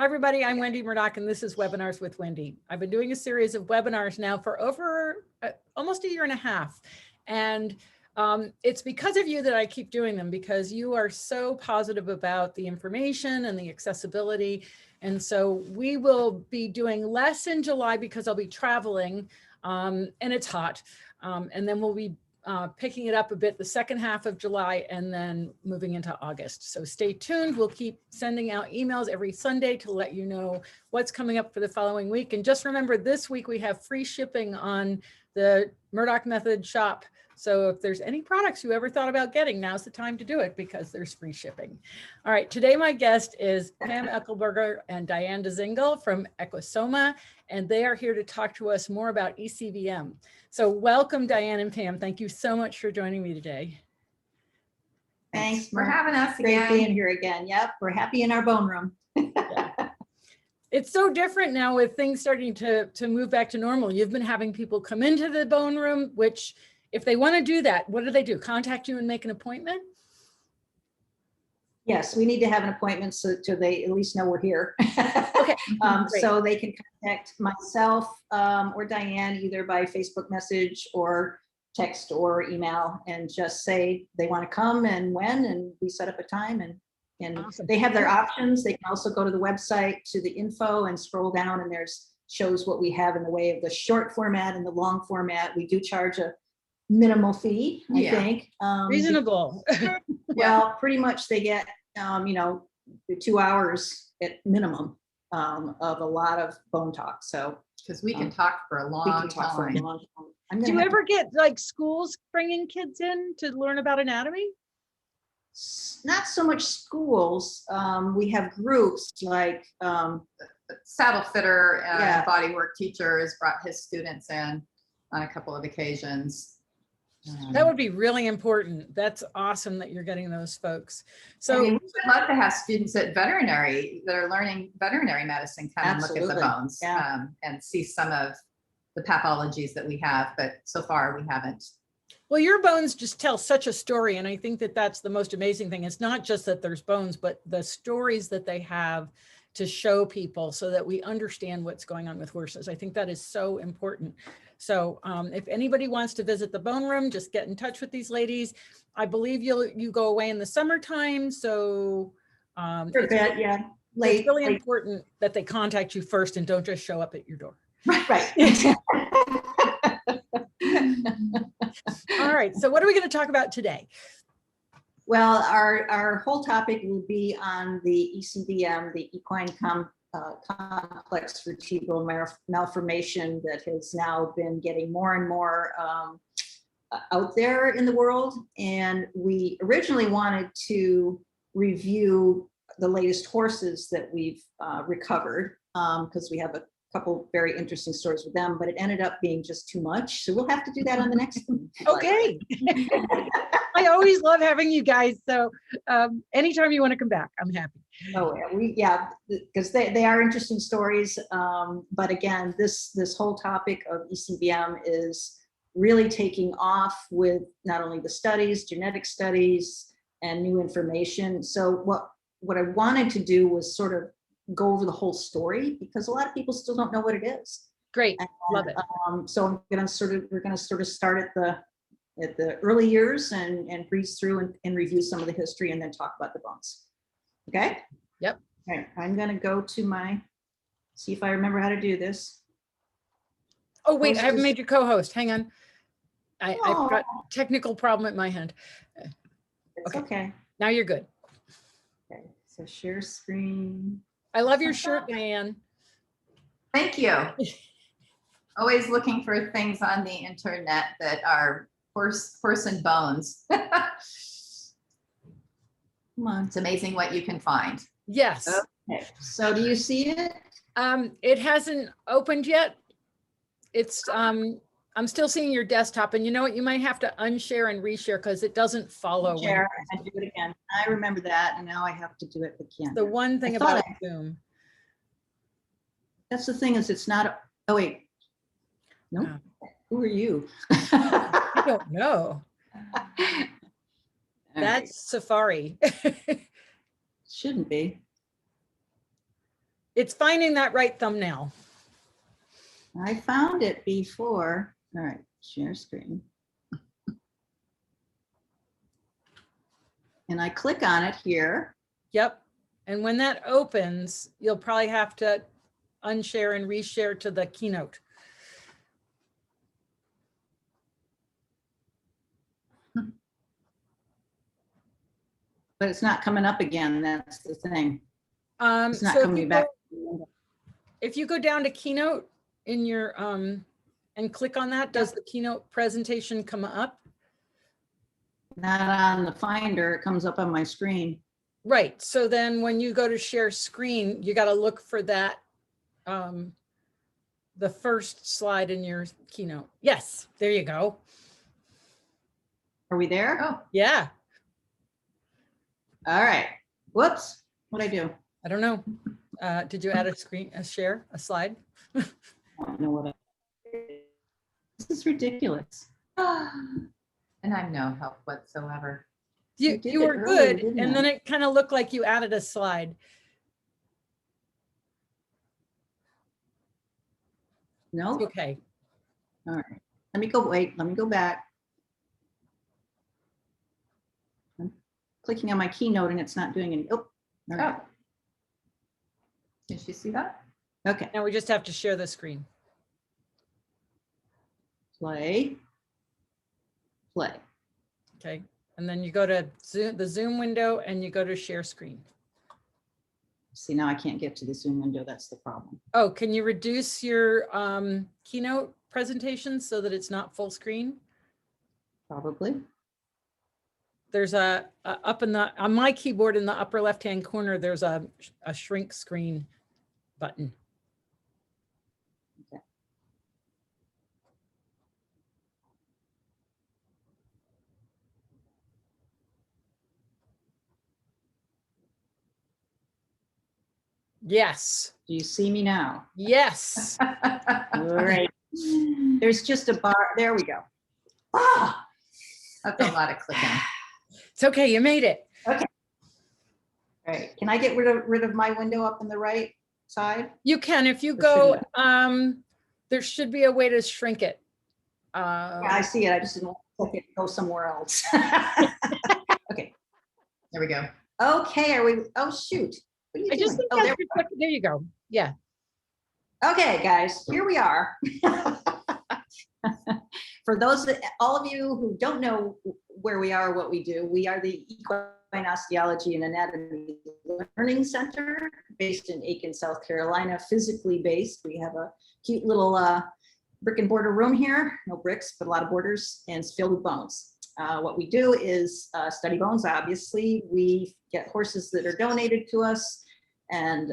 Hi, everybody. I'm Wendy Murdoch, and this is Webinars with Wendy. I've been doing a series of webinars now for over almost a year and a half. And it's because of you that I keep doing them, because you are so positive about the information and the accessibility. And so we will be doing less in July because I'll be traveling and it's hot. And then we'll be picking it up a bit the second half of July and then moving into August. So stay tuned. We'll keep sending out emails every Sunday to let you know what's coming up for the following week. And just remember, this week we have free shipping on the Murdoch Method shop. So if there's any products you ever thought about getting, now's the time to do it because there's free shipping. All right, today my guest is Pam Eckelbarger and Diane Dzingle from Eq-Soma, and they are here to talk to us more about ECVM. So welcome, Diane and Pam. Thank you so much for joining me today. Thanks for having us again. Great being here again. Yep, we're happy in our bone room. Yeah. It's so different now with things starting to move back to normal. You've been having people come into the bone room, which if they want to do that, what do? Contact you and make an appointment? Yes, we need to have an appointment so they at least know we're here. Okay. So they can contact myself or Diane either by Facebook message or text or email and just say they want to come and when, and we set up a time and awesome. They have their options. They can also go to the website to the info and scroll down, and shows what we have in the way of the short format and the long format. We do charge a minimal fee, I think. Reasonable. Well, pretty much they get, 2 hours at minimum of a lot of bone talk. So, because we can talk for a long time. Do you ever get like schools bringing kids in to learn about anatomy? Not so much schools. We have groups like saddle fitter and bodywork teacher has brought his students in on a couple of occasions. That would be really important. That's awesome that you're getting those folks. So we would love to have students at veterinary that are learning veterinary medicine come and look at the bones and see some of the pathologies that we have, but so far we haven't. Well, your bones just tell such a story, and I think that that's the most amazing thing. It's not just that there's bones, but the stories that they have to show people so that we understand what's going on with horses. I think that is so important. So if anybody wants to visit the bone room, just get in touch with these ladies. I believe you go away in the summertime, so it's really important that they contact you first and don't just show up at your door. Right. All right, so what are we going to talk about today? Well, our whole topic will be on the ECVM, the equine complex vertebral malformation that has now been getting more and more out there in the world. And we originally wanted to review the latest horses that we've recovered because we have a couple very interesting stories with them, but it ended up being just too much. So we'll have to do that on the next one. Okay. I always love having you guys. So anytime you want to come back, I'm happy. Oh, because they are interesting stories. But again, this whole topic of ECVM is really taking off with not only the studies, genetic studies, and new information. So what I wanted to do was sort of go over the whole story because a lot of people still don't know what it is. Great, love it. So we're going to sort of start at the early years and breeze through and review some of the history and then talk about the bones. Okay? Yep. All right, I'm going to go to see if I remember how to do this. Oh, wait, I haven't made you co-host. Hang on. I've got a technical problem at my hand. It's okay. Now you're good. Okay, so share screen. I love your shirt, Diane. Thank you. Always looking for things on the internet that are horse and bones. Come on. It's amazing what you can find. Yes. Okay. So do you see it? It hasn't opened yet. It's I'm still seeing your desktop, and you know what? You might have to unshare and reshare because it doesn't follow. Share and do it again. I remember that, and now I have to do it again. The one thing about Zoom. That's the thing is, it's not. Oh wait. No. Who are you? I don't know. That's Safari. Shouldn't be. It's finding that right thumbnail. I found it before. All right, share screen. And I click on it here. Yep. And when that opens, you'll probably have to unshare and reshare to the keynote. But it's not coming up again. That's the thing. It's not So coming back. if you go down to keynote in your and click on that, does the keynote presentation come up? Not on the Finder. It comes up on my screen. Right. So then when you go to share screen, you got to look for that, the first slide in your keynote. Yes, there you go. Are we there? Oh, Yeah. All right. Whoops. What'd I do? I don't know. Did you add a screen, a share, a slide? I don't know what this is ridiculous. and I'm no help whatsoever. You did You it were earlier, good. didn't And I? then it kind of looked like you added a slide. No. It's okay. All right. Let me go. Wait. Let me go back. I'm clicking on my keynote and it's not doing any. Oh. All right. Oh. Did she see that? Okay. Now we just have to share the screen. Play. Play. Okay. And then you go to Zoom, the Zoom window, and you go to share screen. See, now I can't get to the Zoom window. That's the problem. Oh, can you reduce your keynote presentation so that it's not full screen? Probably. There's a up in the, on my keyboard in the upper left-hand corner, there's a shrink screen button. Okay. Yes. Do you see me now? Yes. All right. There's just a bar. There we go. Ah! That's a lot of clicking. It's okay. You made it. All right. Can I get rid of my window up on the right side? You can, if you Or go, shouldn't there should be a way to shrink it. Yeah, I see it. I just didn't want to click it and go somewhere else. Okay. There we go. Okay. Are we? Oh, shoot. What are you I doing? just think Oh, that's there. reflected. There you go. Yeah. Okay, guys, here we are. For those that, all of you who don't know where we are, what we do, we are the Equine Osteology and Anatomy Learning Center based in Aiken, South Carolina, physically based. We have a cute little brick and mortar room here, no bricks, but a lot of borders, and it's filled with bones. What we do is study bones, obviously. We get horses that are donated to us, and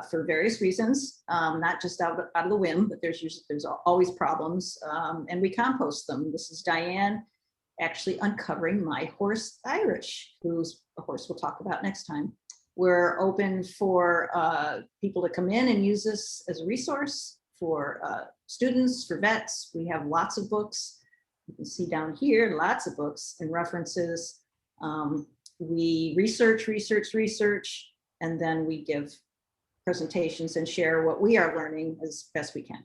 for various reasons, not just out of the whim, but there's always problems, and we compost them. This is Diane actually uncovering my horse Irish, who's a horse we'll talk about next time. We're open for people to come in and use this as a resource for students, for vets. We have lots of books. You can see down here, lots of books and references. We research, and then we give presentations and share what we are learning as best we can.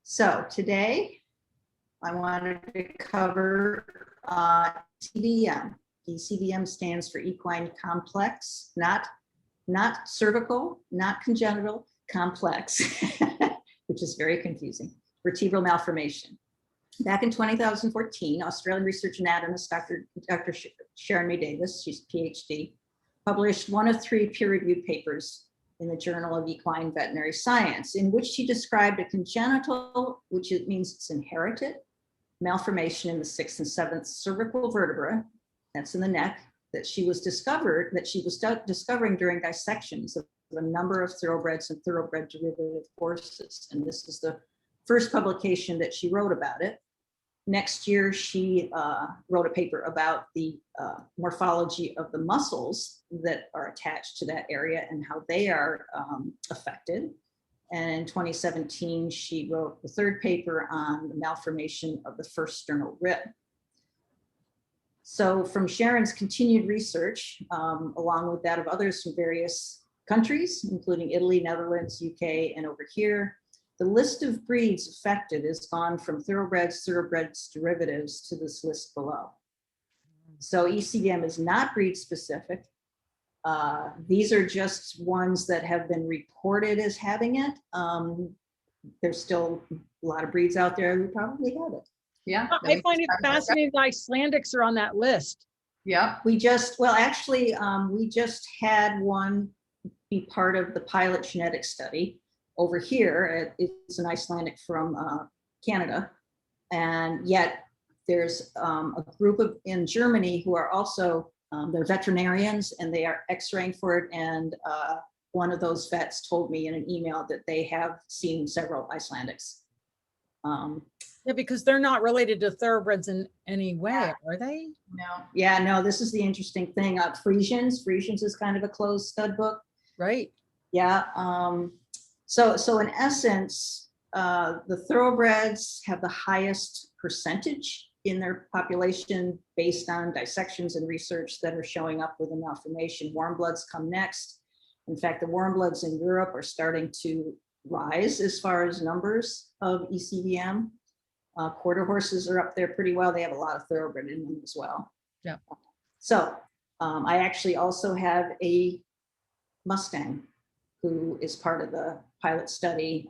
So today, I wanted to cover ECVM. ECVM stands for equine complex, not cervical, not congenital, complex, which is very confusing. Vertebral malformation. Back in 2014, Australian research anatomist Dr. Sharon May Davis, she's a PhD, published one of 3 peer-reviewed papers in the Journal of Equine Veterinary Science, in which she described a congenital, which it means it's inherited, malformation in the 6th and 7th cervical vertebra, that's in the neck, that she was discovering during dissections of a number of thoroughbreds and thoroughbred derivative horses. And this is the first publication that she wrote about it. Next year, she wrote a paper about the morphology of the muscles that are attached to that area and how they are affected. And in 2017, she wrote the 3rd paper on the malformation of the first sternal rib. So from Sharon's continued research, along with that of others from various countries, including Italy, Netherlands, UK, and over here. The list of breeds affected has gone from thoroughbreds, thoroughbreds, derivatives to this list below. So ECVM is not breed specific. These are just ones that have been reported as having it. There's still a lot of breeds out there who probably have it. Yeah. I find it fascinating that Icelandics are on that list. Yeah. We just, well, actually, we just had one be part of the pilot genetic study over here. It's an Icelandic from Canada. And yet there's a group in Germany who are also, they're veterinarians and they are x-raying for it. And one of those vets told me in an email that they have seen several Icelandics. Yeah, because they're not related to thoroughbreds in any way, are they? No. Yeah, no, this is the interesting thing. Friesians is kind of a closed stud book. Right. Yeah. So in essence, the thoroughbreds have the highest percentage in their population based on dissections and research that are showing up with a malformation. Warm bloods come next. In fact, the warm bloods in Europe are starting to rise as far as numbers of ECVM. Quarter horses are up there pretty well. They have a lot of thoroughbred in them as well. Yeah. So I actually also have a Mustang who is part of the pilot study,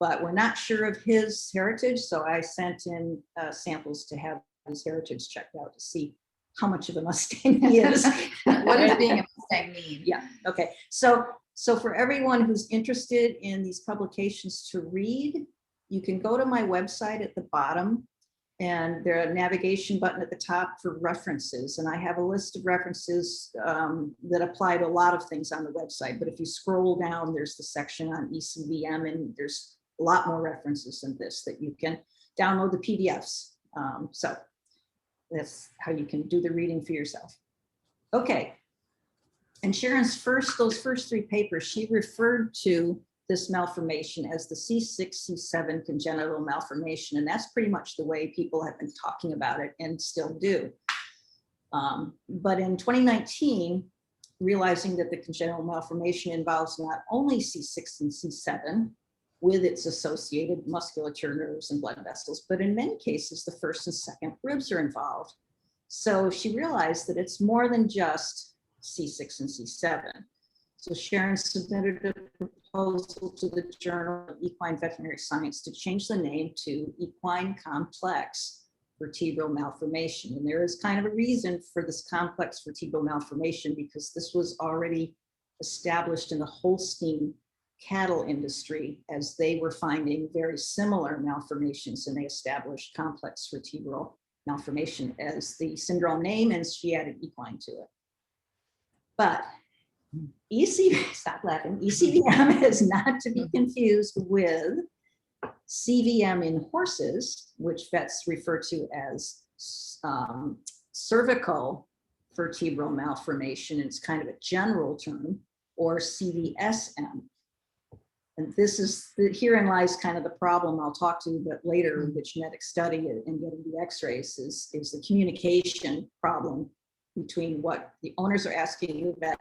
but we're not sure of his heritage. So I sent in samples to have his heritage checked out to see how much of a Mustang he is. What does being a Mustang mean? Yeah, okay. So for everyone who's interested in these publications to read, you can go to my website at the bottom, and there's a navigation button at the top for references. And I have a list of references that apply to a lot of things on the website. But if you scroll down, there's the section on ECVM, and there's a lot more references than this that you can download the PDFs. So that's how you can do the reading for yourself. Okay. And Sharon's those first three papers, she referred to this malformation as the C6, C7 congenital malformation. And that's pretty much the way people have been talking about it and still do. But in 2019, realizing that the congenital malformation involves not only C6 and C7 with its associated musculature, nerves, and blood vessels, but in many cases, the first and second ribs are involved. So she realized that it's more than just C6 and C7. So Sharon submitted a proposal to the Journal of Equine Veterinary Science to change the name to Equine Complex Vertebral Malformation. And there is kind of a reason for this complex vertebral malformation, because this was already established in the Holstein cattle industry as they were finding very similar malformations, and they established complex vertebral malformation as the syndrome name, and she added equine to it. But stop laughing, ECVM is not to be confused with CVM in horses, which vets refer to as cervical vertebral malformation. It's kind of a general term, or CVSM. And this is, herein lies kind of the problem I'll talk to, but later with the genetic study and getting the x-rays is the communication problem between what the owners are asking the vet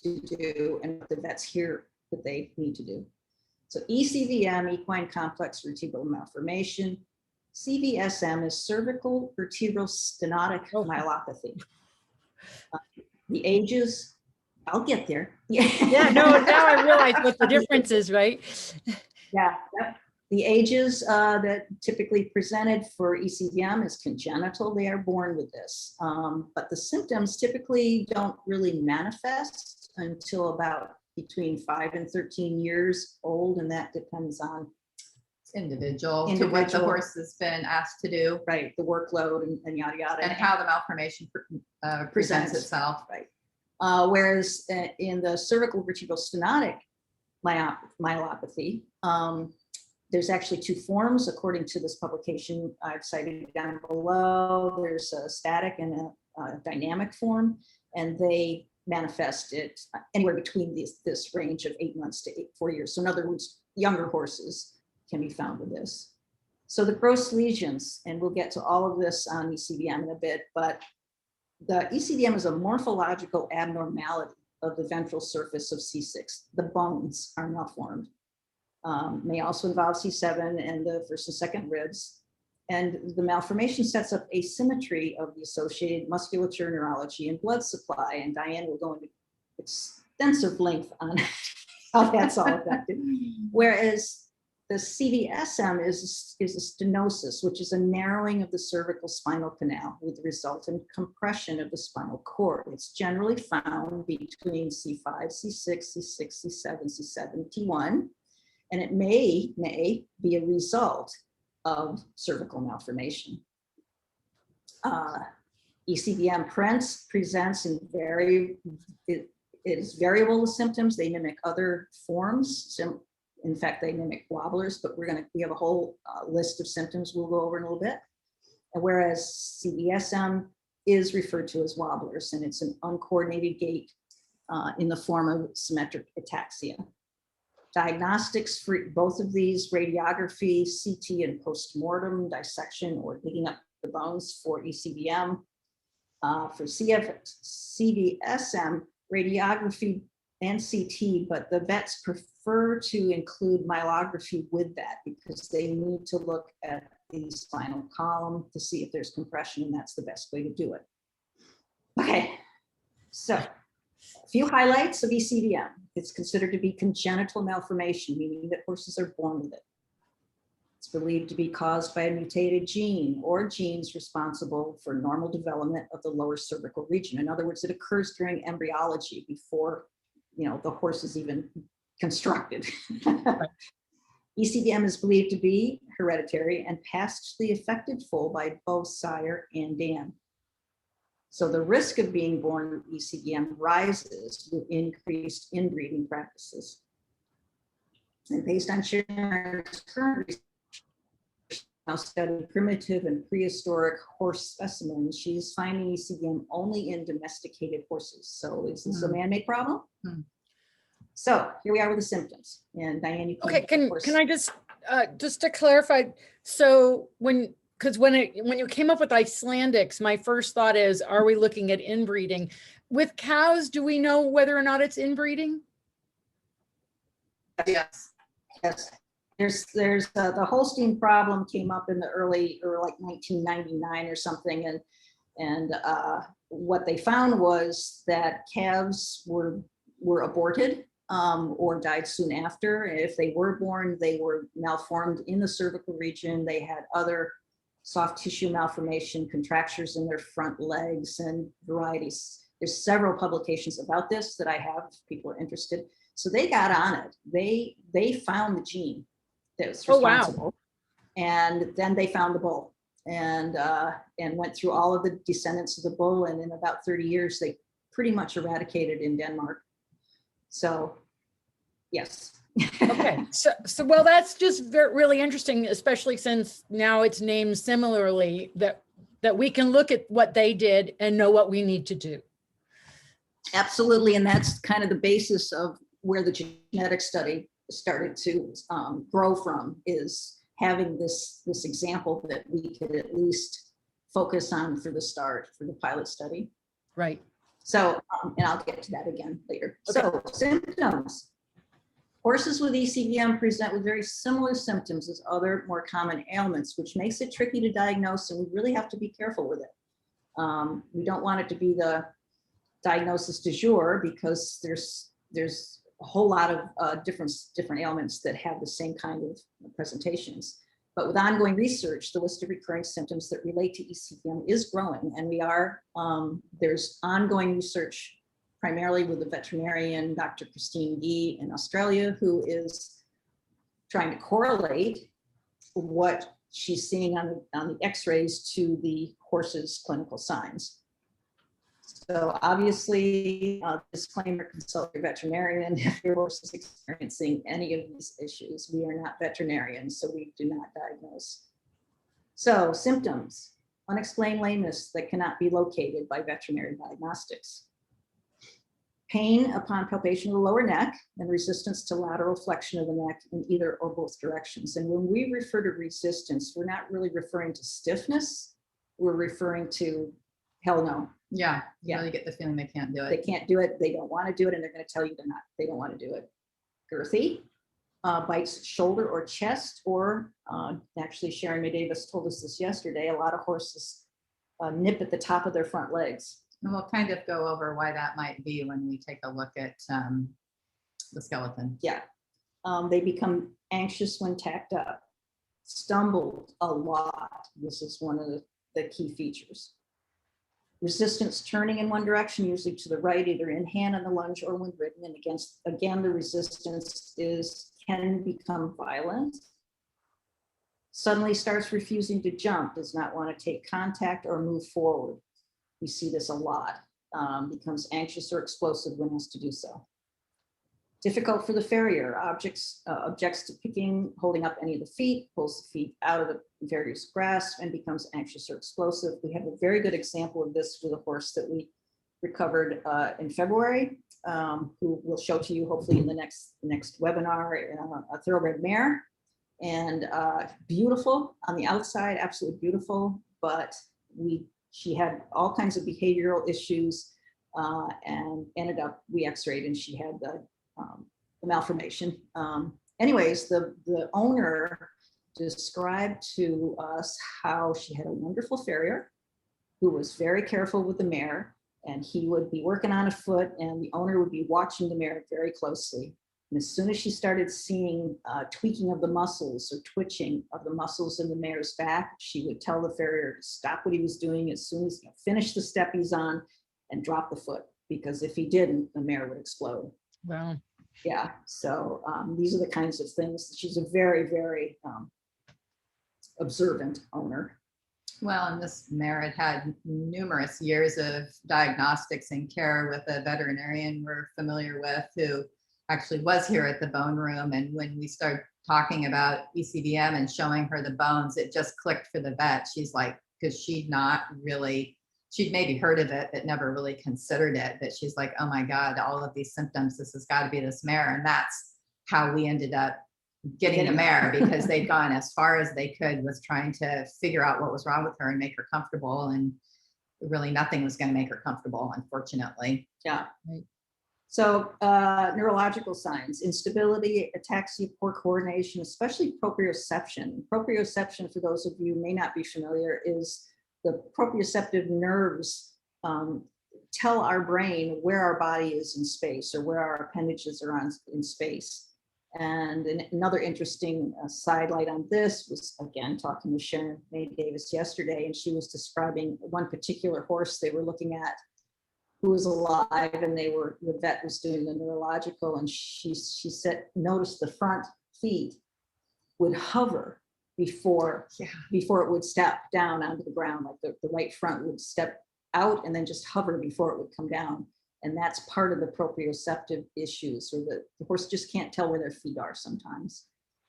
to do and what the vets hear that they need to do. So ECVM, equine complex vertebral malformation. CVSM is cervical vertebral stenotic myelopathy. The ages, I'll get there. Yeah, no, now I realize what the difference is, right? Yeah, the ages that typically presented for ECVM is congenital. They are born with this, but the symptoms typically don't really manifest until about between 5 and 13 years old, and that depends on individual to what the horse has been asked to do, right? The workload and yada yada, and how the malformation presents itself, right? Whereas in the cervical vertebral stenotic myelopathy, there's actually two forms according to this publication I've cited down below. There's a static and a dynamic form, and they manifest it anywhere between this range of 8 months to 4 years. So in other words, younger horses can be found with this. So the gross lesions, and we'll get to all of this on ECVM in a bit, but the ECVM is a morphological abnormality of the ventral surface of C6. The bones are malformed. May also involve C7 and the first and second ribs. And the malformation sets up asymmetry of the associated musculature, neurology, and blood supply. And Diane will go into extensive length on how that's all affected. Whereas the CVSM is a stenosis, which is a narrowing of the cervical spinal canal with the resultant compression of the spinal cord. It's generally found between C5, C6, C6, C7, C7, T1, and it may be a result of cervical malformation. ECVM presents in it is variable with symptoms. They mimic other forms. In fact, they mimic wobblers, but we have a whole list of symptoms we'll go over in a little bit. And whereas CVSM is referred to as wobblers, and it's an uncoordinated gait in the form of symmetric ataxia. Diagnostics for both of these, radiography, CT, and postmortem dissection or digging up the bones for ECVM. For CVSM, radiography and CT, but the vets prefer to include myelography with that because they need to look at the spinal column to see if there's compression, and that's the best way to do it. Okay, so a few highlights of ECVM. It's considered to be congenital malformation, meaning that horses are born with it. It's believed to be caused by a mutated gene or genes responsible for normal development of the lower cervical region. In other words, it occurs during embryology before the horse is even constructed. ECVM is believed to be hereditary and passed to the affected foal by both sire and dam. So the risk of being born with ECVM rises with increased inbreeding practices. And based on Sharon's current research, now studying primitive and prehistoric horse specimens, she's finding ECVM only in domesticated horses. So is this a man-made problem? So here we are with the symptoms. And Diane, you can can I just to clarify? So when you came up with Icelandics, my first thought is, are we looking at inbreeding? With cows, do we know whether or not it's inbreeding? Yes. There's the Holstein problem came up in the early, or like 1999 or something, and what they found was that calves were aborted or died soon after. If they were born, they were malformed in the cervical region. They had other soft tissue malformation, contractures in their front legs, and varieties. There's several publications about this that I have if people are interested. So they got on it. They found the gene that was responsible. Oh, wow. And then they found the bull and went through all of the descendants of the bull. And in about 30 years, they pretty much eradicated in Denmark. So, yes. Okay, so well, that's just really interesting, especially since now it's named similarly, that we can look at what they did and know what we need to do. Absolutely, and that's kind of the basis of where the genetic study started to grow from, is having this example that we could at least focus on for the start, for the pilot study. Right. So, and I'll get to that again later. Okay. So, symptoms. Horses with ECVM present with very similar symptoms as other more common ailments, which makes it tricky to diagnose, and we really have to be careful with it. We don't want it to be the diagnosis du jour because there's a whole lot of different ailments that have the same kind of presentations. But with ongoing research, the list of recurring symptoms that relate to ECVM is growing, and there's ongoing research primarily with the veterinarian, Dr. Christine Gee in Australia, who is trying to correlate what she's seeing on the x-rays to the horse's clinical signs. So obviously, disclaimer, consult your veterinarian if your horse is experiencing any of these issues. We are not veterinarians, so we do not diagnose. So symptoms: unexplained lameness that cannot be located by veterinary diagnostics. Pain upon palpation of the lower neck and resistance to lateral flexion of the neck in either or both directions. And when we refer to resistance, we're not really referring to stiffness. We're referring to hell no. Yeah. Yeah. You really get the feeling they can't do They it. can't do it. They don't want to do it. And they're going to tell you they don't want to do it. Girthy, bites shoulder or chest, or actually Sharon May Davis told us this yesterday, a lot of horses nip at the top of their front legs. And we'll kind of go over why that might be when we take a look at the skeleton. Yeah. They become anxious when tacked up, stumbled a lot. This is one of the key features. Resistance turning in one direction, usually to the right, either in hand on the lunge or when ridden. And again, the resistance can become violent. Suddenly starts refusing to jump, does not want to take contact or move forward. We see this a lot. Becomes anxious or explosive when asked to do so. Difficult for the farrier, objects to picking, holding up any of the feet, pulls the feet out of the farrier's grasp and becomes anxious or explosive. We have a very good example of this with a horse that we recovered in February, who we'll show to you hopefully in the next webinar, a thoroughbred mare. And beautiful on the outside, absolutely beautiful, but she had all kinds of behavioral issues and ended up, we x-rayed and she had the malformation. Anyways, the owner described to us how she had a wonderful farrier who was very careful with the mare, and he would be working on a foot and the owner would be watching the mare very closely. And as soon as she started seeing tweaking of the muscles or twitching of the muscles in the mare's back, she would tell the farrier to stop what he was doing as soon as he finished the step he's on and drop the foot, because if he didn't, the mare would explode. Wow. Yeah, so these are the kinds of things. She's a very, very observant owner. Well, and this mare had numerous years of diagnostics and care with a veterinarian we're familiar with, who actually was here at the bone room. And when we started talking about ECVM and showing her the bones, it just clicked for the vet. She's like, because she'd maybe heard of it, but never really considered it. But she's like, oh my God, all of these symptoms, this has got to be this mare. And that's how we ended up getting the mare, because they'd gone as far as they could with trying to figure out what was wrong with her and make her comfortable. And really nothing was going to make her comfortable, unfortunately. Yeah. So neurological signs: instability, ataxia, poor coordination, especially proprioception. Proprioception, for those of you who may not be familiar, is the proprioceptive nerves tell our brain where our body is in space, or where our appendages are in space. And another interesting sidelight on this was, again, talking with Sharon May Davis yesterday, and she was describing one particular horse they were looking at who was alive, and the vet was doing the neurological, and she said, notice the front feet would hover before it would step down onto the ground. Like the right front would step out and then just hover before it would come down. And that's part of the proprioceptive issues, or the horse just can't tell where their feet are sometimes.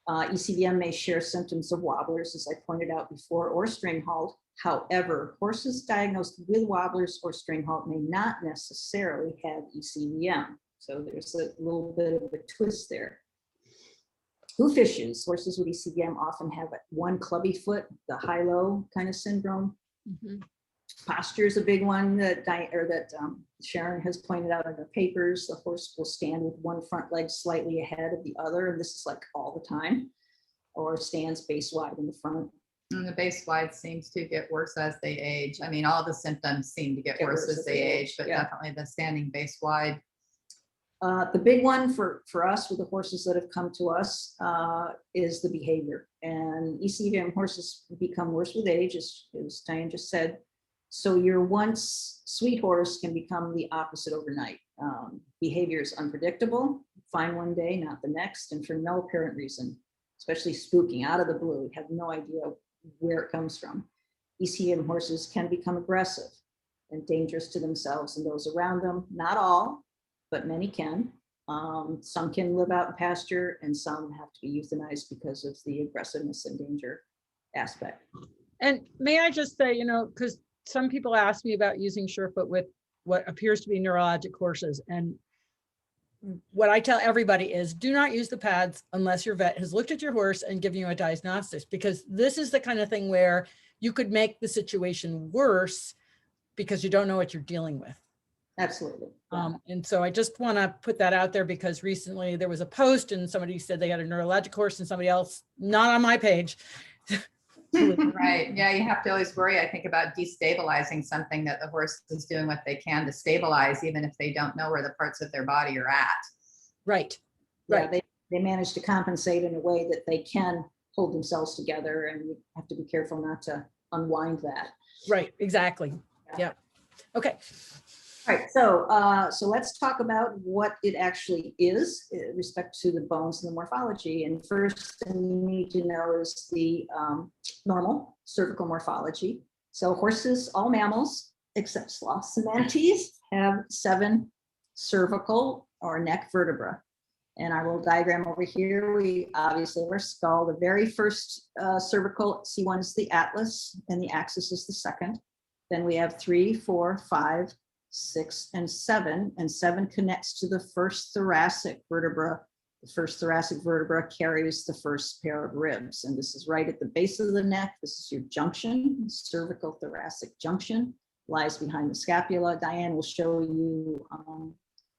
ECVM may share symptoms of wobblers, as I pointed out before, or string halt. However, horses diagnosed with wobblers or string halt may not necessarily have ECVM. So there's a little bit of a twist there. Hoof issues. Horses with ECVM often have one clubby foot, the high-low kind of syndrome. Mm-hmm. Posture is a big one that Sharon has pointed out in her papers. The horse will stand with one front leg slightly ahead of the other, and this is like all the time, or stands base wide in the front. And the base wide seems to get worse as they age. I mean, all the symptoms seem to get worse as they age, but definitely the standing base wide. The big one for us with the horses that have come to us is the behavior. And ECVM horses become worse with age, as Diane just said. So your once sweet horse can become the opposite overnight. Behavior is unpredictable, fine one day, not the next, and for no apparent reason, especially spooking out of the blue. You have no idea where it comes from. ECVM horses can become aggressive and dangerous to themselves and those around them. Not all, but many can. Some can live out in pasture, and some have to be euthanized because of the aggressiveness and danger aspect. And may I just say, because some people ask me about using Surefoot with what appears to be neurologic horses. And what I tell everybody is, do not use the pads unless your vet has looked at your horse and given you a diagnostics, because this is the kind of thing where you could make the situation worse because you don't know what you're dealing with. Absolutely. Yeah. And so I just want to put that out there because recently there was a post and somebody said they had a neurologic course and somebody else, not on my page. Right. Yeah, you have to always worry, I think, about destabilizing something that the horse is doing what they can to stabilize, even if they don't know where the parts of their body are at. Right. Yeah, they manage to compensate in a way that they can hold themselves together, and you have to be careful not to unwind that. Right. Exactly. Yeah. Okay. All right, so let's talk about what it actually is in respect to the bones and the morphology. And first thing you need to know is the normal cervical morphology. So horses, all mammals, except sloths and manatees, have 7 cervical or neck vertebrae. And our little diagram over here, we obviously have our skull. The very first cervical C1 is the atlas, and the axis is the second. Then we have 3, 4, 5, 6, and 7, and 7 connects to the first thoracic vertebra. The first thoracic vertebra carries the first pair of ribs, and this is right at the base of the neck. This is your junction, cervical thoracic junction, lies behind the scapula. Diane will show you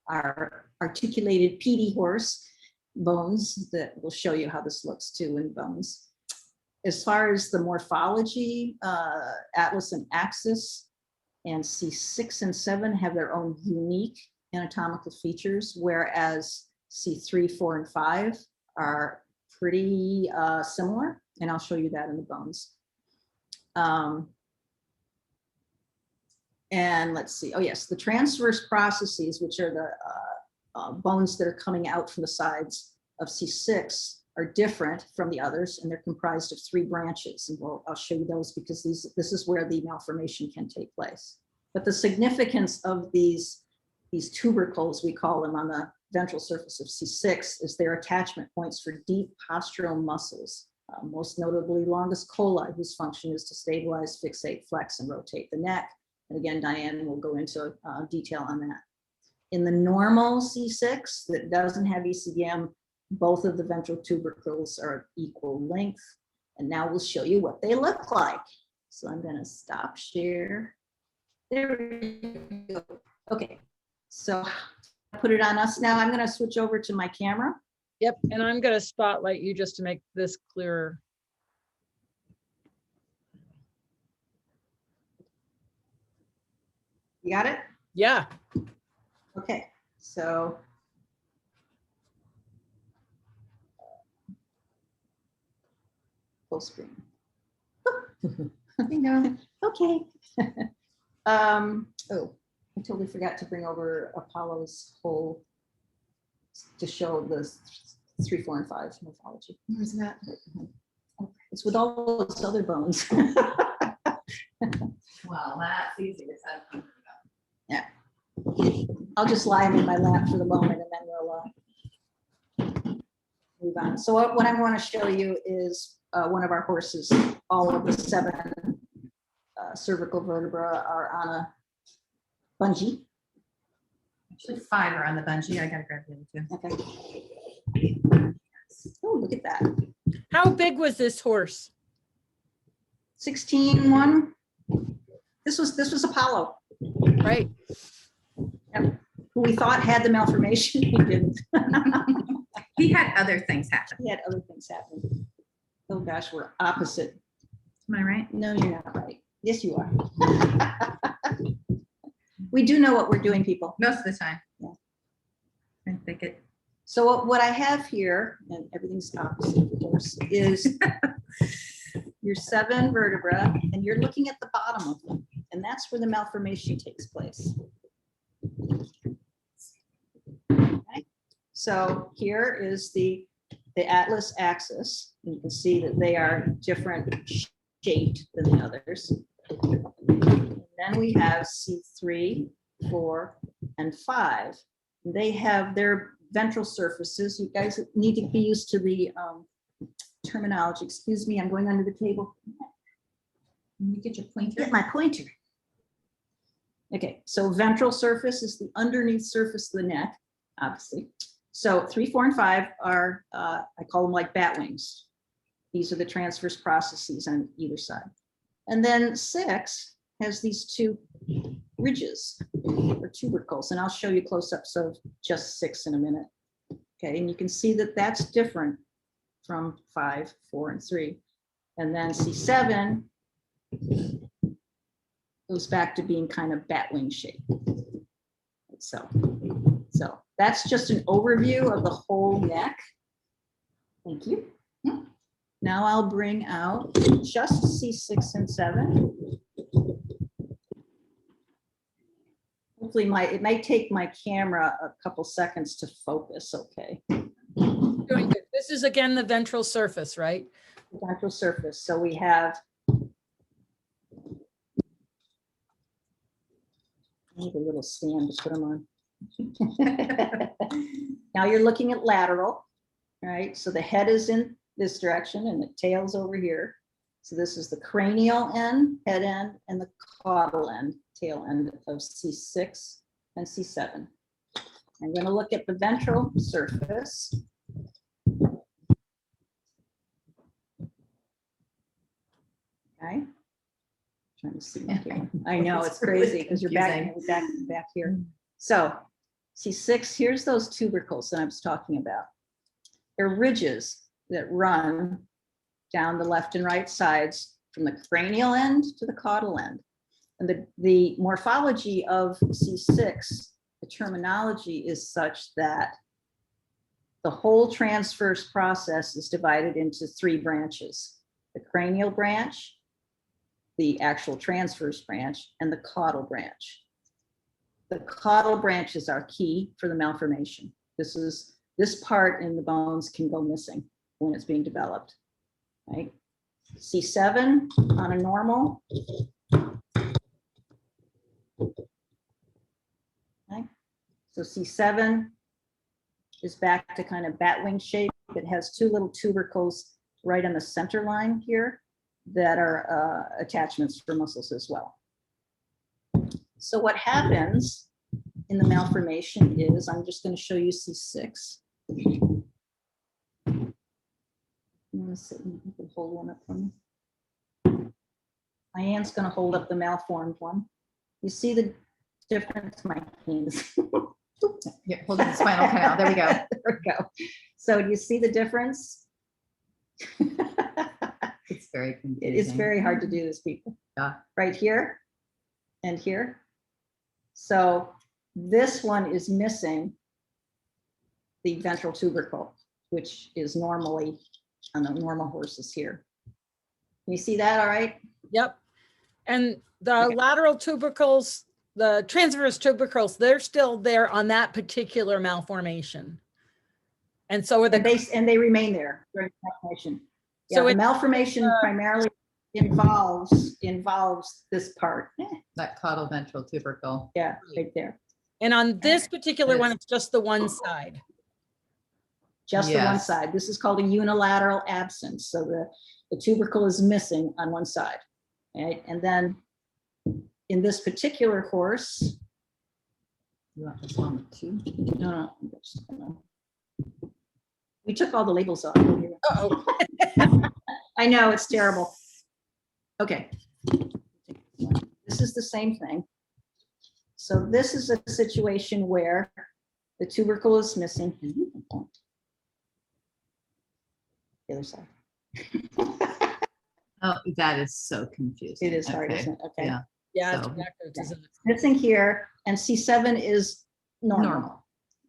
our articulated PD horse bones that will show you how this looks too in bones. As far as the morphology, atlas and axis and C6 and 7 have their own unique anatomical features, whereas C3, 4, and 5 are pretty similar, and I'll show you that in the bones. And let's see, oh yes, the transverse processes, which are the bones that are coming out from the sides of C6, are different from the others, and they're comprised of 3 branches. And I'll show you those because this is where the malformation can take place. But the significance of these tubercles, we call them, on the ventral surface of C6 is their attachment points for deep postural muscles, most notably longus colli, whose function is to stabilize, fixate, flex, and rotate the neck. And again, Diane will go into detail on that. In the normal C6 that doesn't have ECVM, both of the ventral tubercles are equal length. And now we'll show you what they look like. So I'm going to stop share. There we go. Okay, so put it on us now. I'm going to switch over to my camera. Yep. And I'm going to spotlight you just to make this clearer. You got it? Yeah. Okay, so full screen. You know. Okay. Oh, I totally forgot to bring over Apollo's whole to show the 3, 4, and 5 morphology. Where's that? It's with all those other bones. Well, that's easy to set. Yeah. I'll just lie them in my lap for the moment, and then we'll move on. So what I want to show you is one of our horses. All of the 7 cervical vertebrae are on a bungee. Actually, 5 are on the bungee. I gotta grab the other 2. Okay. Oh, look at that. How big was this horse? 16-1. This was Apollo. Right. Yep. Who we thought had the malformation. He didn't. He had other things happen. He had other things happen. Oh gosh, we're opposite. Am I right? No, you're not right. Yes, you are. We do know what we're doing, people. Most of the time. Yeah. I think it. So what I have here, and everything's opposite, of course, is your 7 vertebrae, and you're looking at the bottom of them, and that's where the malformation takes place. Okay. So here is the atlas axis. You can see that they are different shaped than the others. And then we have C3, 4, and 5. They have their ventral surfaces. You guys need to be used to the terminology. Excuse me, I'm going under the table. Let me get your pointer. Get my pointer. Okay, so ventral surface is the underneath surface of the neck, obviously. So 3, 4, and 5 are, I call them like bat wings. These are the transverse processes on either side. And then 6 has these two ridges or tubercles, and I'll show you close-ups of just 6 in a minute. Okay, and you can see that that's different from 5, 4, and 3. And then C7 goes back to being kind of bat wing shape. So that's just an overview of the whole neck. Thank you. Now I'll bring out just C6 and 7. Hopefully it might take my camera a couple seconds to focus, okay? Doing good. This is again the ventral surface, right? Ventral surface. So we have, I need a little stand to put them on. Now you're looking at lateral, right? So the head is in this direction and the tail's over here. So this is the cranial end, head end, and the caudal end, tail end of C6 and C7. I'm going to look at the ventral surface. Okay. Trying to see. I know it's crazy because you're back here. So C6, here's those tubercles that I was talking about. They're ridges that run down the left and right sides from the cranial end to the caudal end. And the morphology of C6, the terminology is such that the whole transverse process is divided into 3 branches: the cranial branch, the actual transverse branch, and the caudal branch. The caudal branches are key for the malformation. This part in the bones can go missing when it's being developed, right? C7 on a normal. Okay. So C7 is back to kind of bat wing shape. It has 2 little tubercles right on the center line here that are attachments for muscles as well. So what happens in the malformation is, I'm just going to show you C6. I'm going to sit and you can hold one up for me. Diane's going to hold up the malformed one. You see the difference? My hands. Yeah, holding the spinal canal. There we go. There we go. So do you see the difference? It's very confusing. It is very hard to do this, people. Yeah. Right here and here. So this one is missing the ventral tubercle, which is normally on the normal horses here. You see that all right? Yep. And the lateral tubercles, the transverse tubercles, they're still there on that particular malformation. And so are the And they remain there during malformation. Yeah, So the malformation primarily involves this part. That caudal ventral tubercle. Yeah, right there. And on this particular one, Yes. it's just the one side. Just the one Yes. side. This is called a unilateral absence. So the tubercle is missing on one side. Right? And then in this particular horse, You want this one too? no, I'm just gonna- we took all the labels off. Uh-oh. I know, it's terrible. Okay. This is the same thing. So this is a situation where the tubercle is missing. The other side. Oh, that is so confusing. It is hard, Okay. isn't it? Okay. Yeah. Yeah, it's So- backwards, isn't it? Missing here, and C7 is normal,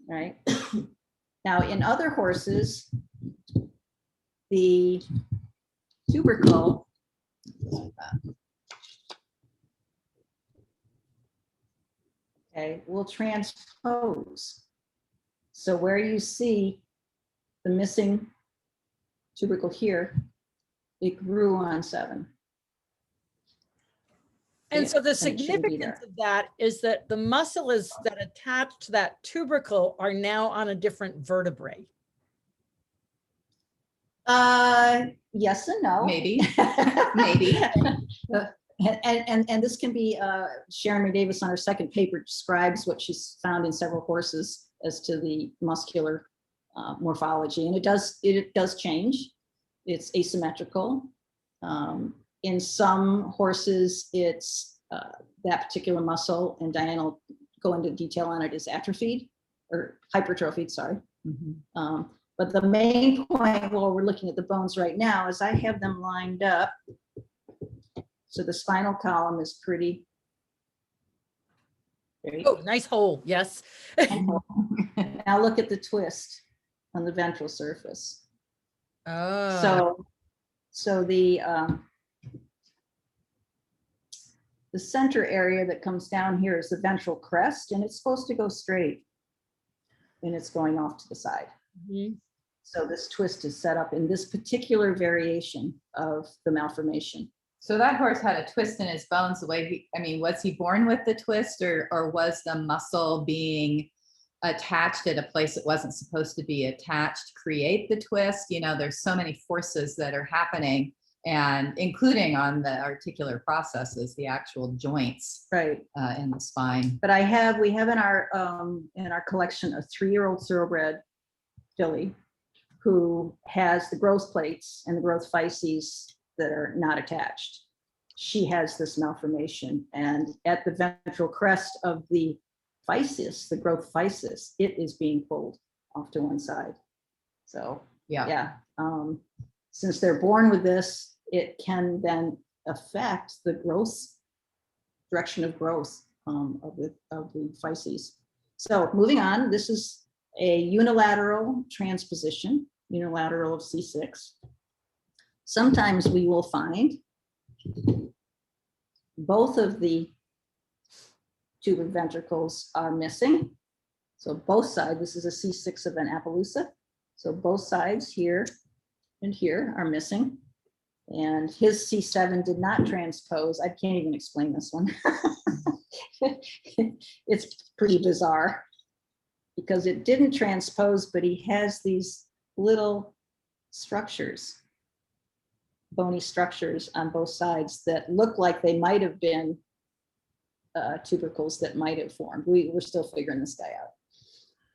right? Now, in other horses, the tubercle will transpose. So where you see the missing tubercle here, it grew on 7. And so the And it shouldn't be significance of that is that the muscles that attach to that tubercle are now on a different vertebrae. Yes and no. Maybe. Maybe. And this can be, Sharon McDavis on her second paper describes what she's found in several horses as to the muscular morphology. And it does change. It's asymmetrical. In some horses, it's that particular muscle, and Diane will go into detail on it, is atrophied or hypertrophied, sorry. But the main point while we're looking at the bones right now is I have them lined up. So the spinal column is pretty. Oh, nice hole. Yes. Now look at the twist on the ventral surface. Oh. So the center area that comes down here is the ventral crest, and it's supposed to go straight, and it's going off to the side. So this twist is set up in this particular variation of the malformation. So that horse had a twist in his bones the way was he born with the twist, or was the muscle being attached at a place it wasn't supposed to be attached create the twist? There's so many forces that are happening, and including on the articular processes, the actual joints, right, in the spine. But we have in our collection a 3-year-old thoroughbred filly who has the growth plates and the growth physes that are not attached. She has this malformation, and at the ventral crest of the physis, the growth physis, it is being pulled off to one side. So yeah. Since they're born with this, it can then affect the growth, direction of growth of the physes. So moving on, this is a unilateral transposition, unilateral of C6. Sometimes we will find both of the tuber ventricles are missing. So both sides, this is a C6 of an Appaloosa. So both sides here and here are missing. And his C7 did not transpose. I can't even explain this one. It's pretty bizarre because it didn't transpose, but he has these little structures, bony structures on both sides that look like they might have been tubercles that might have formed. We're still figuring this guy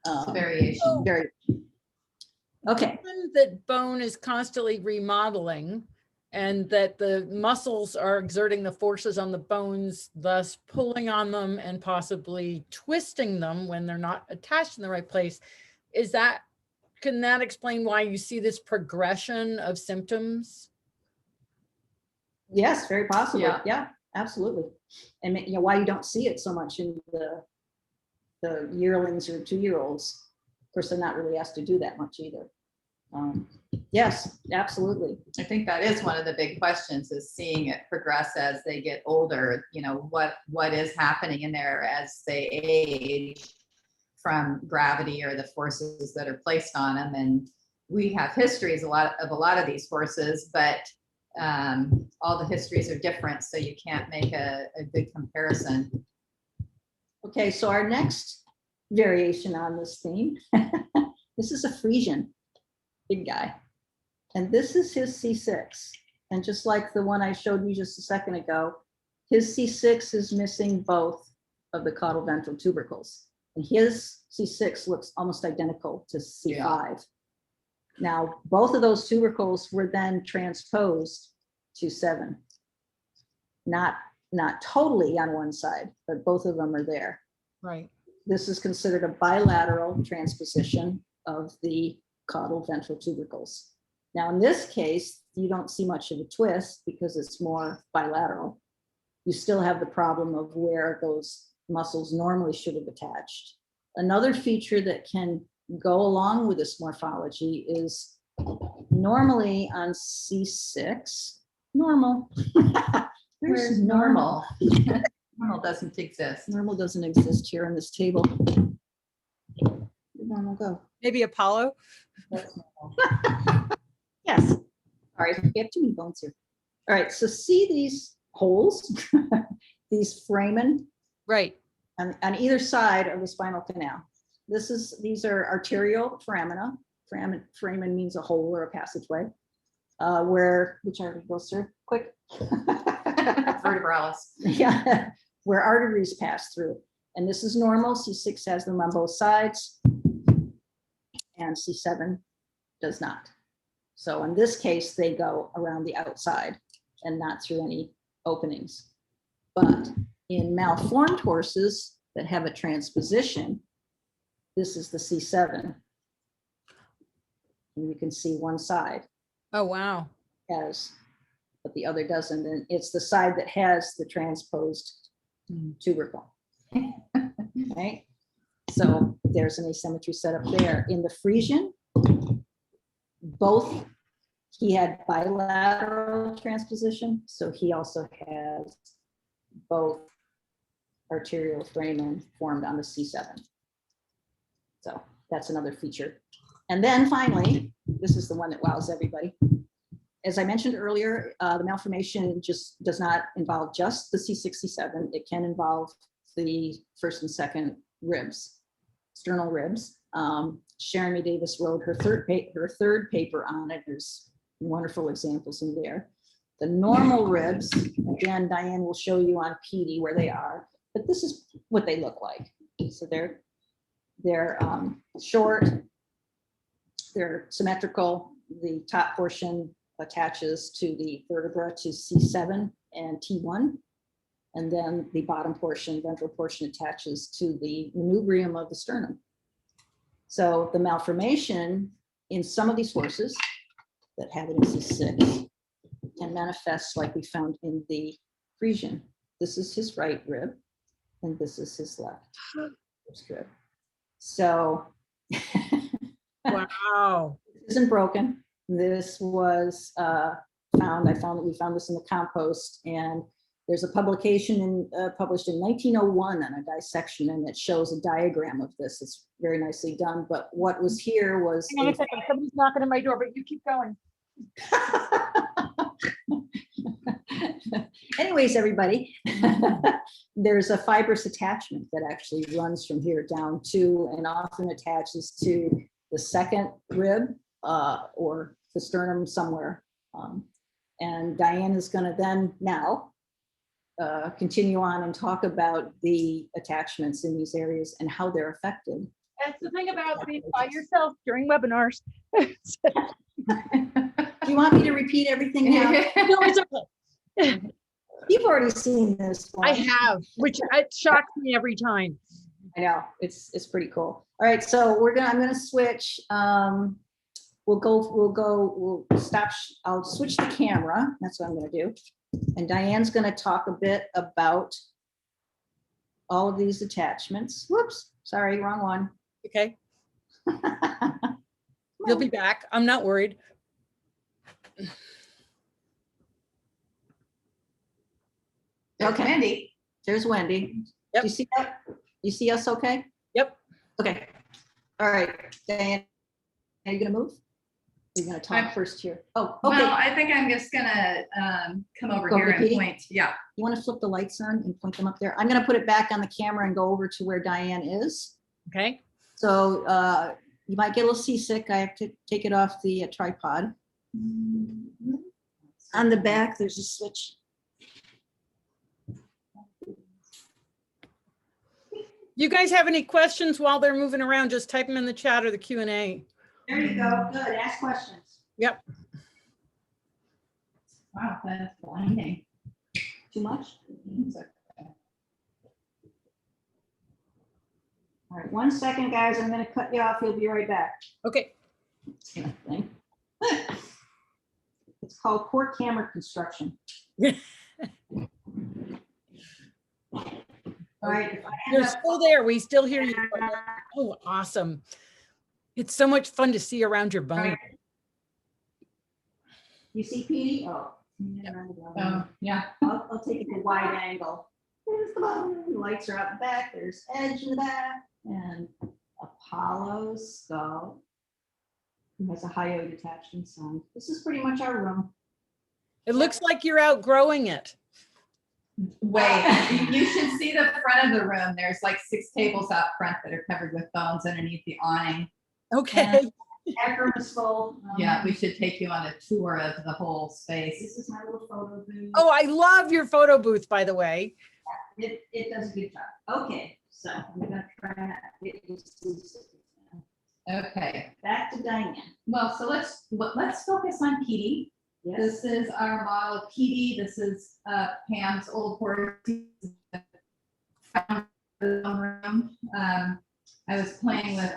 out. Variation. Okay. That bone is constantly remodeling, and that the muscles are exerting the forces on the bones, thus pulling on them and possibly twisting them when they're not attached in the right place. Can that explain why you see this progression of symptoms? Yes, very possibly. Yeah, absolutely. And why you don't see it so much in the yearlings or 2-year-olds. Of course, they're not really asked to do that much either. Yes, absolutely. I think that is one of the big questions, is seeing it progress as they get older. What is happening in there as they age from gravity or the forces that are placed on them. And we have histories a lot of these horses, but all the histories are different, so you can't make a good comparison. Okay, so our next variation on this theme, this is a Frisian, big guy. And this is his C6. And just like the one I showed you just a second ago, his C6 is missing both of the caudal ventral tubercles. And his C6 looks almost identical to C5. Yeah. Now, both of those tubercles were then transposed to 7. Not totally on one side, but both of them are there. Right. This is considered a bilateral transposition of the caudal ventral tubercles. Now, in this case, you don't see much of a twist because it's more bilateral. You still have the problem of where those muscles normally should have attached. Another feature that can go along with this morphology is normally on C6, normal. Where's normal? Normal doesn't exist. Normal doesn't exist here on this table. Where'd normal go? Maybe Apollo? That's normal. Yes. All right, we have too many bones here. All right, so see these holes, these foramen? Right. On either side of the spinal canal. These are arterial foramina. Foramen means a hole or a passageway. Which artery goes through? Quick. Vertebralis. Yeah, where arteries pass through. And this is normal. C6 has them on both sides, and C7 does not. So in this case, they go around the outside and not through any openings. But in malformed horses that have a transposition, this is the C7. And you can see one side Oh, wow. has, but the other doesn't. And it's the side that has the transposed tubercle. Right? So there's an asymmetry set up there. In the Frisian, both, he had bilateral transposition, so he also has both arterial foramen formed on the C7. So that's another feature. And then finally, this is the one that wows everybody. As I mentioned earlier, the malformation just does not involve just the C6, C7. It can involve the first and second ribs, sternal ribs. Sharon May Davis wrote her third paper on it. There's wonderful examples in there. The normal ribs, again, Diane will show you on PD where they are, but this is what they look like. So they're short, they're symmetrical. The top portion attaches to the vertebra to C7 and T1. And then the bottom portion, ventral portion, attaches to the manubrium of the sternum. So the malformation in some of these horses that have it in C6 can manifest like we found in the Frisian. This is his right rib, and this is his left rib. So Wow. this isn't broken. This was found. We found this in the compost, and there's a publication published in 1901 on a dissection, and it shows a diagram of this. It's very nicely done. But what was here was. Hang on a second. Somebody's knocking on my door, but you keep going. Anyways, everybody, there's a fibrous attachment that actually runs from here down to and often attaches to the second rib or the sternum somewhere. And Diane is going to then now continue on and talk about the attachments in these areas and how they're affected. That's the thing about being by yourself during webinars. Do you want me to repeat everything now? No, it's okay. You've already seen this one. I have, which it shocks me every time. I know, it's pretty cool. All right, so I'm gonna switch. We'll stop. I'll switch the camera. That's what I'm gonna do. And Diane's gonna talk a bit about all of these attachments. Whoops, sorry, wrong one. Okay. You'll be back. I'm not worried. Okay, Wendy. there's Wendy. Yep. Do you see that? You see us okay? Yep. Okay. All right, Diane, are you gonna move? You're gonna talk first here. Oh, okay. Well, I think I'm just gonna come over Go here and repeating? point. Yeah. You want to flip the lights on and point them up there? I'm going to put it back on the camera and go over to where Diane is. Okay. So you might get a little seasick. I have to take it off the tripod. On the back, there's a switch. You guys have any questions while they're moving around, just type them in the chat or the Q&A. There you go. Good. Ask questions. Yep. Wow, that's blinding. Too much? All right, 1 second, guys. I'm going to cut you off. You'll be right back. Okay. It's called poor camera construction. All right. If I end You're up- still there. We still hear you. Oh, awesome. It's so much fun to see around your bone. You see Petey? Oh. Yeah. I'll take it to wide angle. There's the bone. The lights are out the back. There's Edge in the back. And Apollo's skull. Who has a hyoid attached inside. This is pretty much our room. It looks like you're outgrowing it. Wait, you should see the front of the room. There's like 6 tables out front that are covered with bones underneath the awning. Okay. Back room is full. Yeah, we should take you on a tour of the whole space. This is my little photo booth. Oh, I love your photo booth, by the way. It does a good job. Okay, so I'm gonna try to get this. Okay. Back to Diane. Well, so let's focus on Petey. This is our model PD. This is Pam's old horse. Found in the room. I was playing with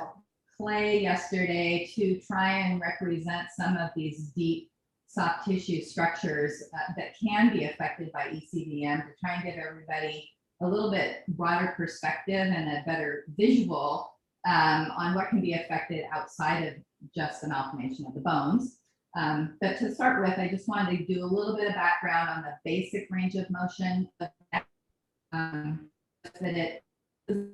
clay yesterday to try and represent some of these deep soft tissue structures that can be affected by ECVM, to try and give everybody a little bit broader perspective and a better visual on what can be affected outside of just the malformation of the bones. But to start with, I just wanted to do a little bit of background on the basic range of motion of the neck, that it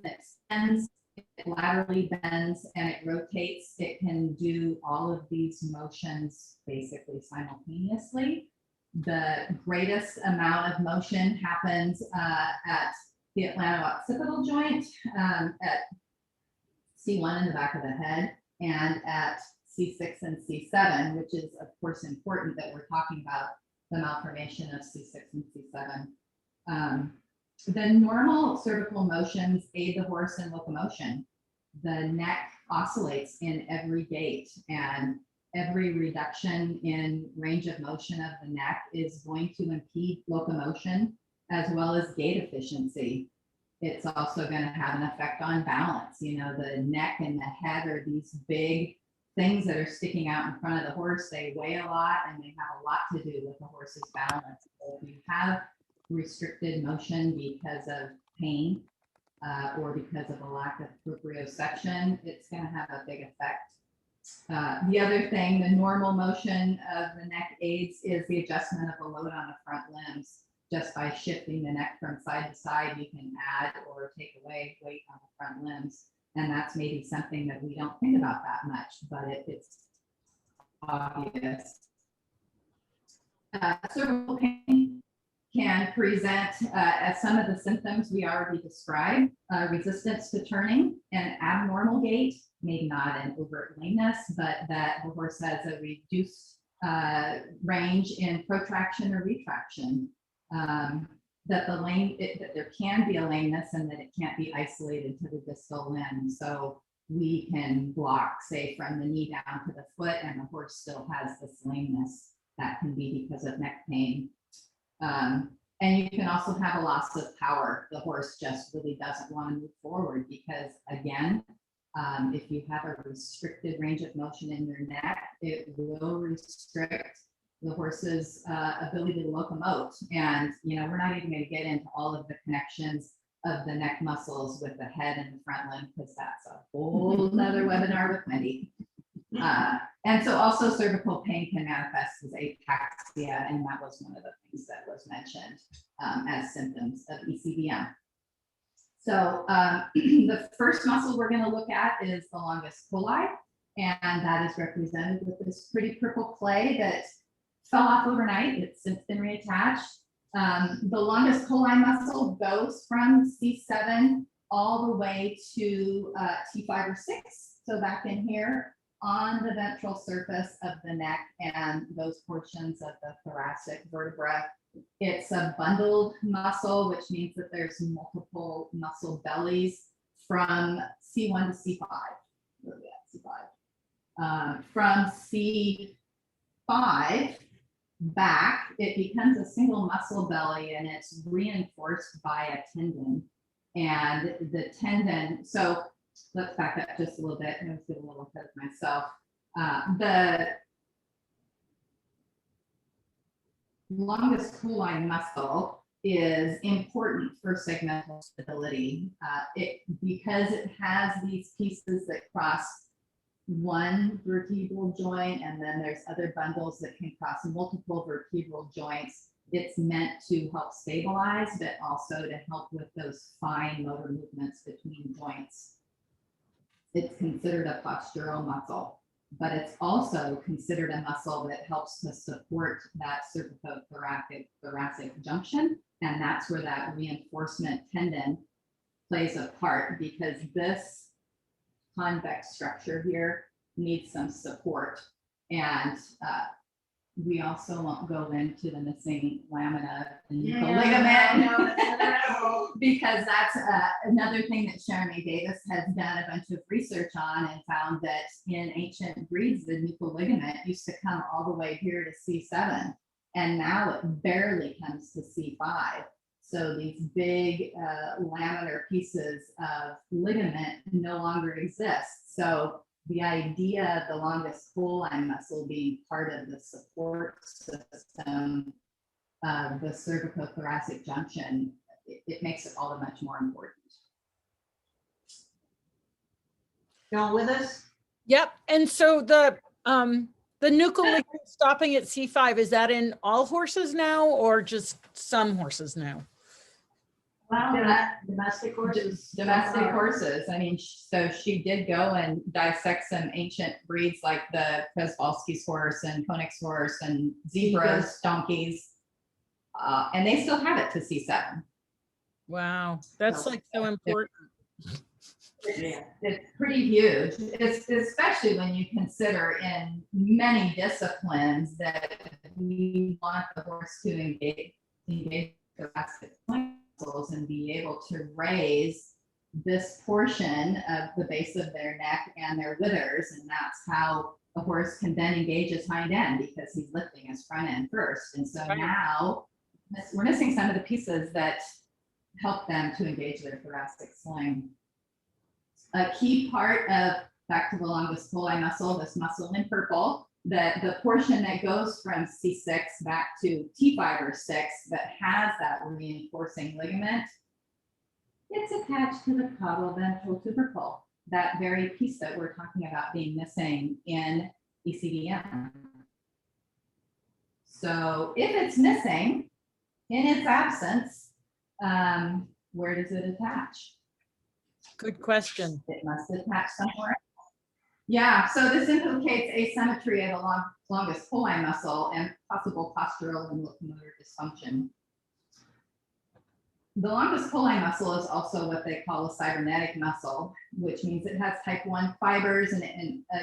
extends, it laterally bends, and it rotates. It can do all of these motions basically simultaneously. The greatest amount of motion happens at the atlanto-occipital joint, at C1 in the back of the head, and at C6 and C7, which is of course important that we're talking about the malformation of C6 and C7. The normal cervical motions aid the horse in locomotion. The neck oscillates in every gait, and every reduction in range of motion of the neck is going to impede locomotion as well as gait efficiency. It's also going to have an effect on balance. You know, the neck and the head are these big things that are sticking out in front of the horse. They weigh a lot and they have a lot to do with the horse's balance. So if you have restricted motion because of pain or because of a lack of proprioception, it's going to have a big effect. The other thing, the normal motion of the neck aids is the adjustment of the load on the front limbs. Just by shifting the neck from side to side, you can add or take away weight on the front limbs. And that's maybe something that we don't think about that much, but it's obvious. Cervical pain can present as some of the symptoms we already described: resistance to turning, an abnormal gait, maybe not an overt lameness, but that the horse has a reduced range in protraction or retraction. That there can be a lameness and that it can't be isolated to the distal limb. So we can block, say, from the knee down to the foot, and the horse still has this lameness. That can be because of neck pain. And you can also have a loss of power. The horse just really doesn't want to move forward because, again, if you have a restricted range of motion in your neck, it will restrict the horse's ability to locomote. And, you know, we're not even going to get into all of the connections of the neck muscles with the head and the front limb, because that's a whole nother webinar with Wendy. And so also cervical pain can manifest as ataxia, and that was one of the things that was mentioned as symptoms of ECVM. So the first muscle we're going to look at is the longus colli, and that is represented with this pretty purple clay that fell off overnight. It's since been reattached. The longus colli muscle goes from C7 all the way to T5 or 6. So back in here on the ventral surface of the neck and those portions of the thoracic vertebra. It's a bundled muscle, which means that there's multiple muscle bellies from C1 to C5. C5. From C5 back, it becomes a single muscle belly, and it's reinforced by a tendon. And the tendon, so let's back up just a little bit. I'm going to get a little ahead of myself. The longus colli muscle is important for segmental stability. Because it has these pieces that cross one vertebral joint, and then there's other bundles that can cross multiple vertebral joints. It's meant to help stabilize, but also to help with those fine motor movements between joints. It's considered a postural muscle, but it's also considered a muscle that helps to support that cervicothoracic junction. And that's where that reinforcement tendon plays a part, because this convex structure here needs some support. And we also won't go into the missing lamina and the Yeah, ligament, because that's another thing that Jeremy Davis has done a bunch of research on and found that in ancient breeds, the nuchal ligament used to come all the way here to C7, and now it barely comes to C5. So these big laminar pieces of ligament no longer exist. So the idea of the longus colli muscle being part of the support system of the cervicothoracic junction, it makes it all the much more important. Y'all with us? Yep. And so the nuchal ligament stopping at C5, is that in all horses now or just some horses now? Well, domestic horses. Domestic horses. I mean, so she did go and dissect some ancient breeds like the Przewalski's horse and Koenig's horse and zebras, donkeys, and they still have it to C7. Wow, that's like so important. It's pretty huge. It's especially when you consider in many disciplines that we want the horse to engage thoracic muscles and be able to raise this portion of the base of their neck and their withers, and that's how a horse can then engage his hind end because he's lifting his front end first. And so now we're missing some of the pieces that help them to engage their thoracic sling. A key part of, back to the longus colli muscle, this muscle in purple, that the portion that goes from C6 back to T5 or 6 that has that reinforcing ligament, it's attached to the caudal ventral tubercle, that very piece that we're talking about being missing in ECVM. So if it's missing, in its absence, where does it attach? Good question. It must attach somewhere. Yeah, so this implicates asymmetry of the longus colli muscle and possible postural and locomotor dysfunction. The longus colli muscle is also what they call a cybernetic muscle, which means it has type 1 fibers, and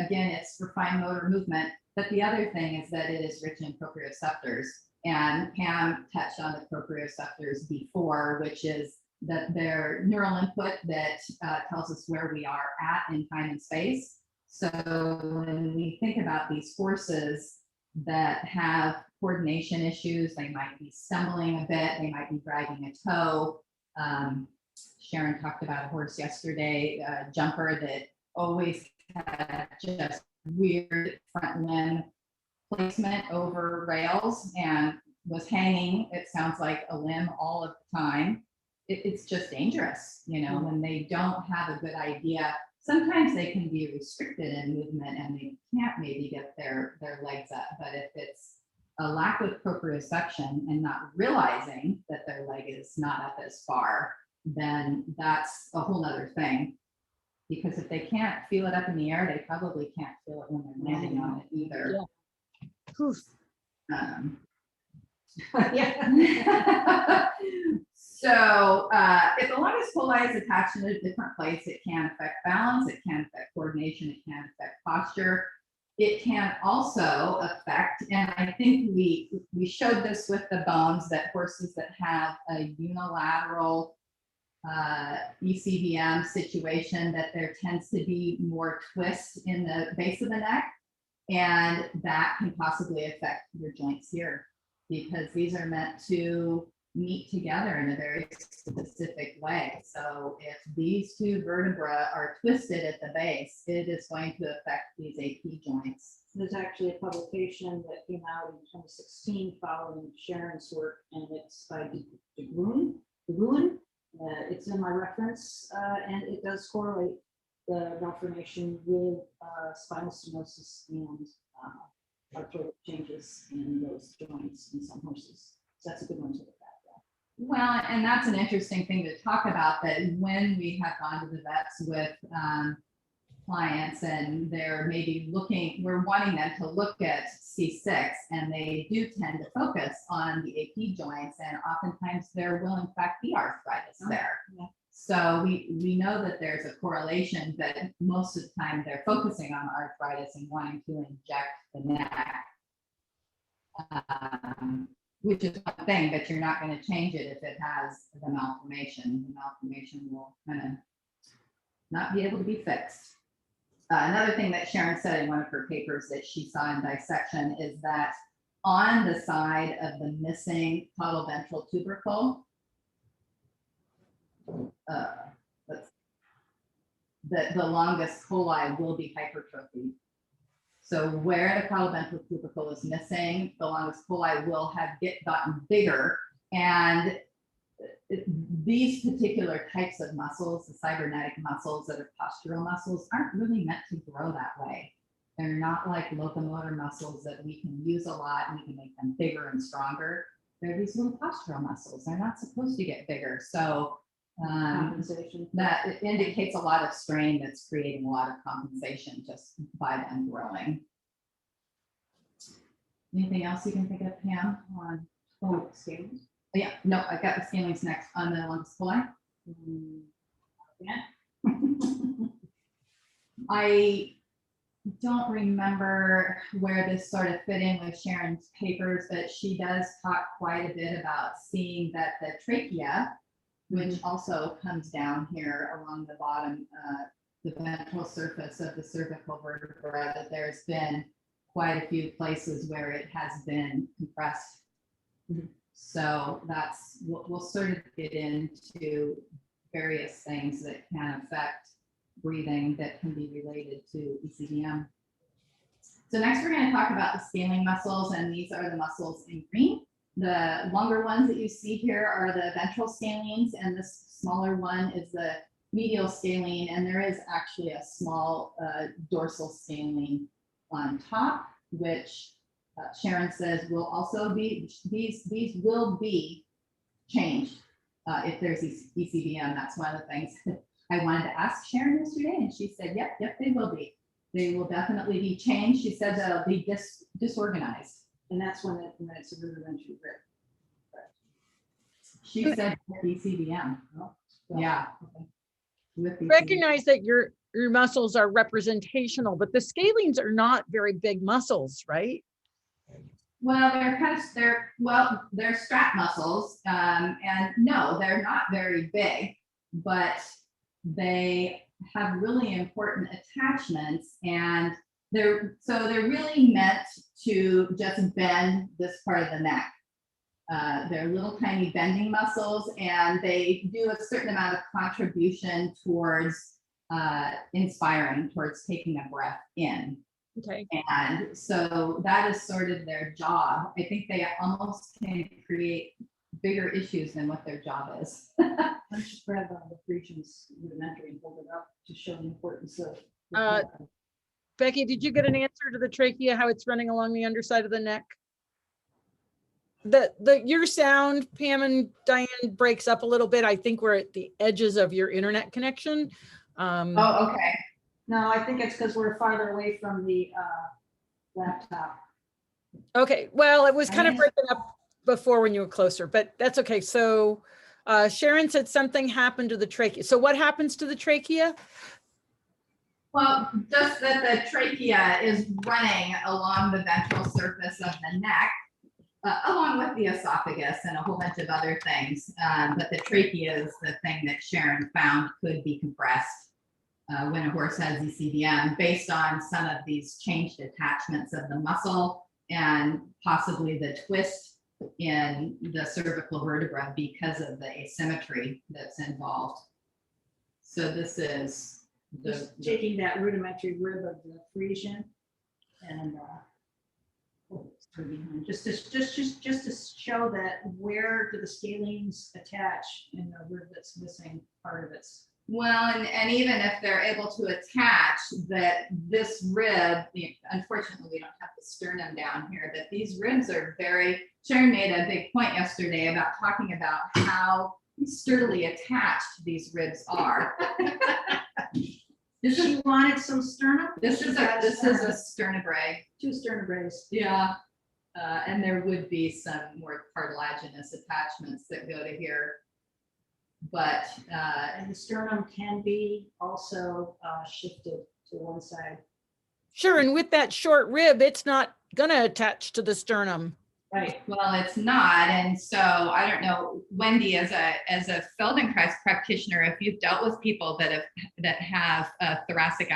again, it's for fine motor movement. But the other thing is that it is rich in proprioceptors. And Pam touched on the proprioceptors before, which is that they're neural input that tells us where we are at in time and space. So when we think about these horses that have coordination issues, they might be stumbling a bit, they might be dragging a toe. Sharon talked about a horse yesterday, a jumper that always had just weird front limb placement over rails and was hanging, it sounds like, a limb all of the time. It's just dangerous, you know, when they don't have a good idea. Sometimes they can be restricted in movement and they can't maybe get their legs up. But if it's a lack of proprioception and not realizing that their leg is not up as far, then that's a whole nother thing. Because if they can't feel it up in the air, they probably can't feel it when they're landing on it either. Yeah. So if the longus colli is attached in a different place, it can affect balance, it can affect coordination, it can affect posture. It can also affect, and I think we showed this with the bones, that horses that have a unilateral ECVM situation, that there tends to be more twist in the base of the neck, and that can possibly affect your joints here, because these are meant to meet together in a very specific way. So if these two vertebrae are twisted at the base, it is going to affect these AP joints. There's actually a publication that came out in 2016 following Sharon's work, and it's by De Groen. It's in my reference, and it does correlate the malformation with spinal stenosis and arthritic changes in those joints in some horses. So that's a good one to look at. Well, and that's an interesting thing to talk about, that when we have gone to the vets with clients and they're maybe looking, we're wanting them to look at C6, and they do tend to focus on the AP joints, and oftentimes there will in fact be arthritis there. Yeah. So we know that there's a correlation, but most of the time they're focusing on arthritis and wanting to inject the neck. which is one thing, but you're not going to change it if it has the malformation. The malformation will kind of not be able to be fixed. Another thing that Sharon said in one of her papers that she saw in dissection is that on the side of the missing caudal ventral tubercle, the longest coli will be hypertrophied. So where the caudal ventral tubercle is missing, the longest coli will have gotten bigger. And these particular types of muscles, the cybernetic muscles that are postural muscles, aren't really meant to grow that way. They're not like locomotor muscles that we can use a lot and we can make them bigger and stronger. They're these little postural muscles. They're not supposed to get bigger. So that it indicates a lot of strain that's creating a lot of compensation just by them growing. Anything else you can think of, Pam, on scalings? Yeah, no, I got the scalings next on the longest coli. Yeah. I don't remember where this sort of fit in with Sharon's papers, but she does talk quite a bit about seeing that the trachea, which also comes down here along the bottom, the ventral surface of the cervical vertebra, that there's been quite a few places where it has been compressed. So that's, we'll sort of get into various things that can affect breathing that can be related to ECVM. So next we're going to talk about the scaling muscles, and these are the muscles in green. The longer ones that you see here are the ventral scalenes, and this smaller one is the medial scalene, and there is actually a small dorsal scalene on top, which Sharon says will also be, these will be changed if there's ECVM. That's one of the things I wanted to ask Sharon yesterday, and she said, yep, they will be. They will definitely be changed. She said they'll be disorganized. And that's when it's a rudimentary rib. She said ECVM. Oh, yeah. Okay. With Recognize that your muscles are representational, but the scalenes are not very big muscles, right? Well, they're strap muscles, and no, they're not very big, but they have really important attachments, and they're really meant to just bend this part of the neck. They're little tiny bending muscles, and they do a certain amount of contribution towards inspiring, towards taking a breath in. Okay. And so that is sort of their job. I think they almost can create bigger issues than what their job is. Let's just grab the regions rudimentary and hold it up to show the importance of. Becky, did you get an answer to the trachea, how it's running along the underside of the neck? Your sound, Pam and Diane, breaks up a little bit. I think we're at the edges of your internet connection. Oh, okay. No, I think it's because we're farther away from the laptop. Okay, well, it was kind of breaking up before when you were closer, but that's okay. So Sharon said something happened to the trachea. So what happens to the trachea? Well, just that the trachea is running along the ventral surface of the neck, along with the esophagus and a whole bunch of other things. But the trachea is the thing that Sharon found could be compressed when a horse has ECVM, based on some of these changed attachments of the muscle and possibly the twist in the cervical vertebra because of the asymmetry that's involved. So this is Just taking that rudimentary rib of the Frisian and just to show that where do the scalenes attach in the rib that's missing part of its. Well, and even if they're able to attach, that this rib, unfortunately we don't have the sternum down here, but these ribs are very, Sharon made a big point yesterday about talking about how sturdily attached these ribs are. She wanted some sternum? This is a sternobrae. Two sternobraes. Yeah. And there would be some more cartilaginous attachments that go to here. But and the sternum can be also shifted to one side. Sure, and with that short rib, it's not gonna attach to the sternum. Right. Well, it's not. And so I don't know, Wendy, as a Feldenkrais practitioner, if you've dealt with people that have a thoracic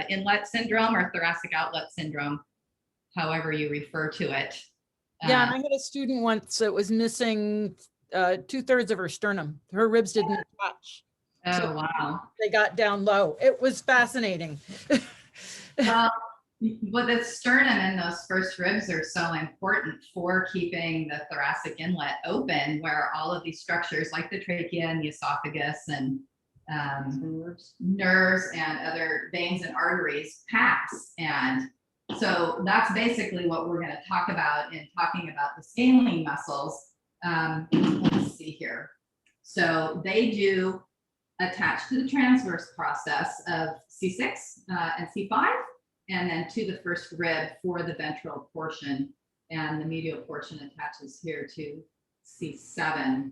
inlet syndrome or thoracic outlet syndrome, however you refer to it. Yeah, and I had a student once that was missing 2/3 of her sternum. Her ribs didn't touch. Oh, wow. They got down low. It was fascinating. Well, the sternum and those first ribs are so important for keeping the thoracic inlet open, where all of these structures like the trachea and the esophagus and nerves and other veins and arteries pass. And so that's basically what we're going to talk about in talking about the scalene muscles. Let's see here. So they do attach to the transverse process of C6 and C5, and then to the first rib for the ventral portion, and the medial portion attaches here to C7.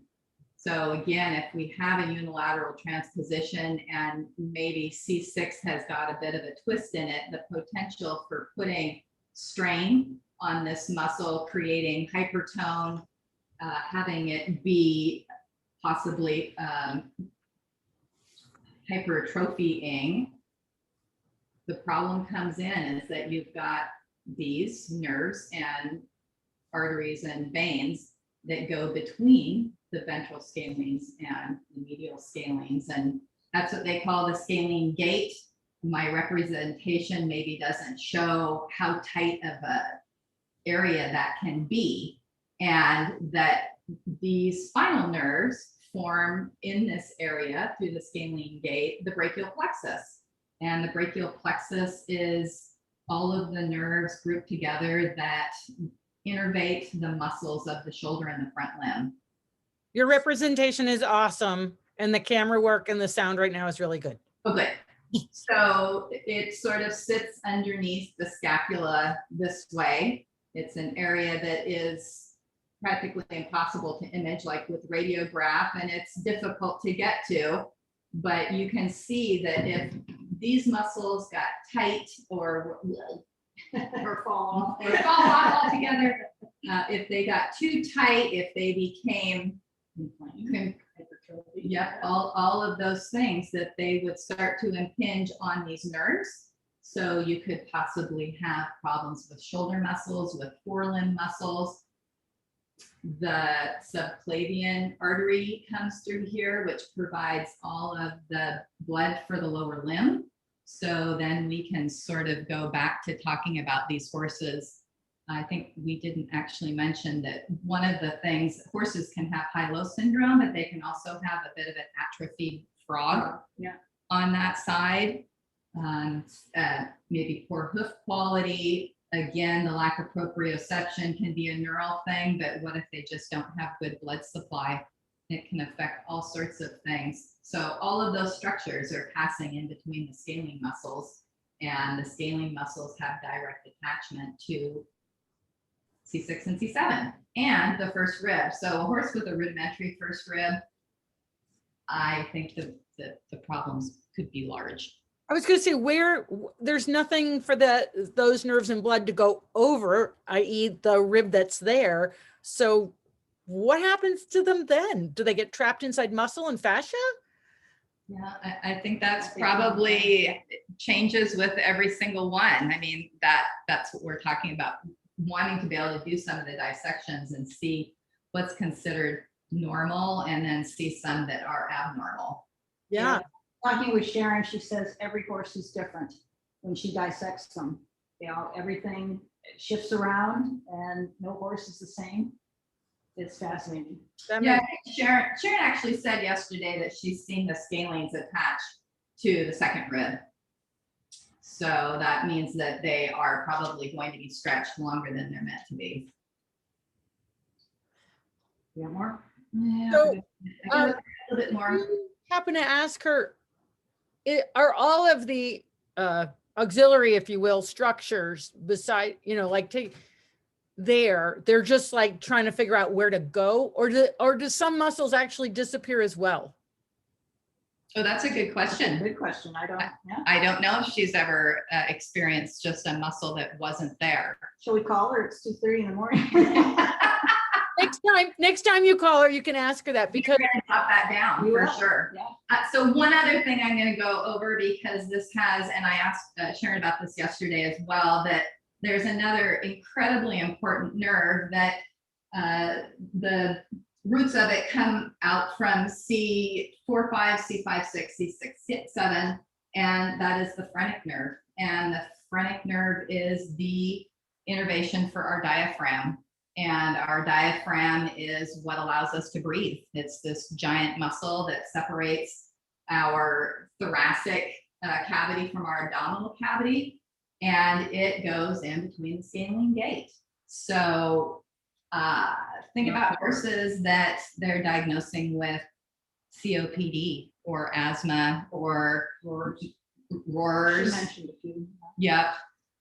So again, if we have a unilateral transposition and maybe C6 has got a bit of a twist in it, the potential for putting strain on this muscle, creating hypertone, having it be possibly hypertrophying. The problem comes in is that you've got these nerves and arteries and veins that go between the ventral scalenes and the medial scalenes. And that's what they call the scalene gate. My representation maybe doesn't show how tight of a area that can be, and that these spinal nerves form in this area through the scalene gate, the brachial plexus. And the brachial plexus is all of the nerves grouped together that innervate the muscles of the shoulder and the front limb. Your representation is awesome. And the camera work and the sound right now is really good. Oh, good. So it sort of sits underneath the scapula this way. It's an area that is practically impossible to image, like with radiograph, and it's difficult to get to. But you can see that if these muscles got tight or fall off altogether, if they got too tight, if they became all of those things, that they would start to impinge on these nerves. So you could possibly have problems with shoulder muscles, with forelimb muscles. The subclavian artery comes through here, which provides all of the blood for the lower limb. So then we can sort of go back to talking about these horses. I think we didn't actually mention that one of the things, horses can have high-low syndrome, but they can also have a bit of an atrophied frog on that side. Maybe poor hoof quality. Again, the lack of proprioception can be a neural thing, but what if they just don't have good blood supply? It can affect all sorts of things. So all of those structures are passing in between the scalene muscles, and the scalene muscles have direct attachment to C6 and C7 and the first rib. So a horse with a rudimentary first rib, I think the problems could be large. I was going to say, where there's nothing for those nerves and blood to go over, i.e. the rib that's there. So what happens to them then? Do they get trapped inside muscle and fascia? Yeah, I think that's probably changes with every single one. I mean, that's what we're talking about, wanting to be able to do some of the dissections and see what's considered normal, and then see some that are abnormal. Yeah. Talking with Sharon, she says every horse is different when she dissects them. Everything shifts around, and no horse is the same. It's fascinating. Yeah, Sharon actually said yesterday that she's seen the scalenes attached to the second rib. So that means that they are probably going to be stretched longer than they're meant to be. You want more? Yeah, So, a little bit more. You happen to ask her, are all of the auxiliary, if you will, structures beside, they're just like trying to figure out where to go, or do some muscles actually disappear as well? Oh, that's a good question. Good question. I don't, yeah. I don't know if she's ever experienced just a muscle that wasn't there. Shall we call her? It's 2:30 in the morning. Next time you call her, you can ask her that, because You're gonna jot that down You for will. sure. Yeah. So one other thing I'm going to go over, because this has, and I asked Sharon about this yesterday as well, that there's another incredibly important nerve that the roots of it come out from C4, 5, C5, 6, C6, 7, and that is the phrenic nerve. And the phrenic nerve is the innervation for our diaphragm. And our diaphragm is what allows us to breathe. It's this giant muscle that separates our thoracic cavity from our abdominal cavity, and it goes in between the scalene gate. So think about horses that they're diagnosing with COPD or asthma or roars. She mentioned a few. Yep.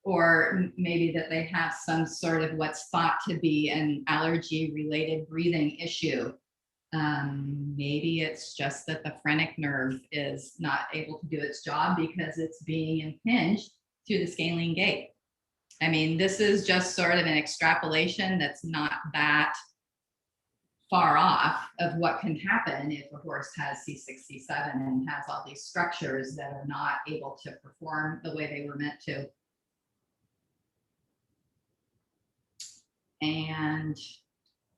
Or maybe that they have some sort of what's thought to be an allergy related breathing issue. Maybe it's just that the phrenic nerve is not able to do its job because it's being impinged through the scalene gate. I mean, this is just sort of an extrapolation that's not that far off of what can happen if a horse has C6, C7 and has all these structures that are not able to perform the way they were meant to. And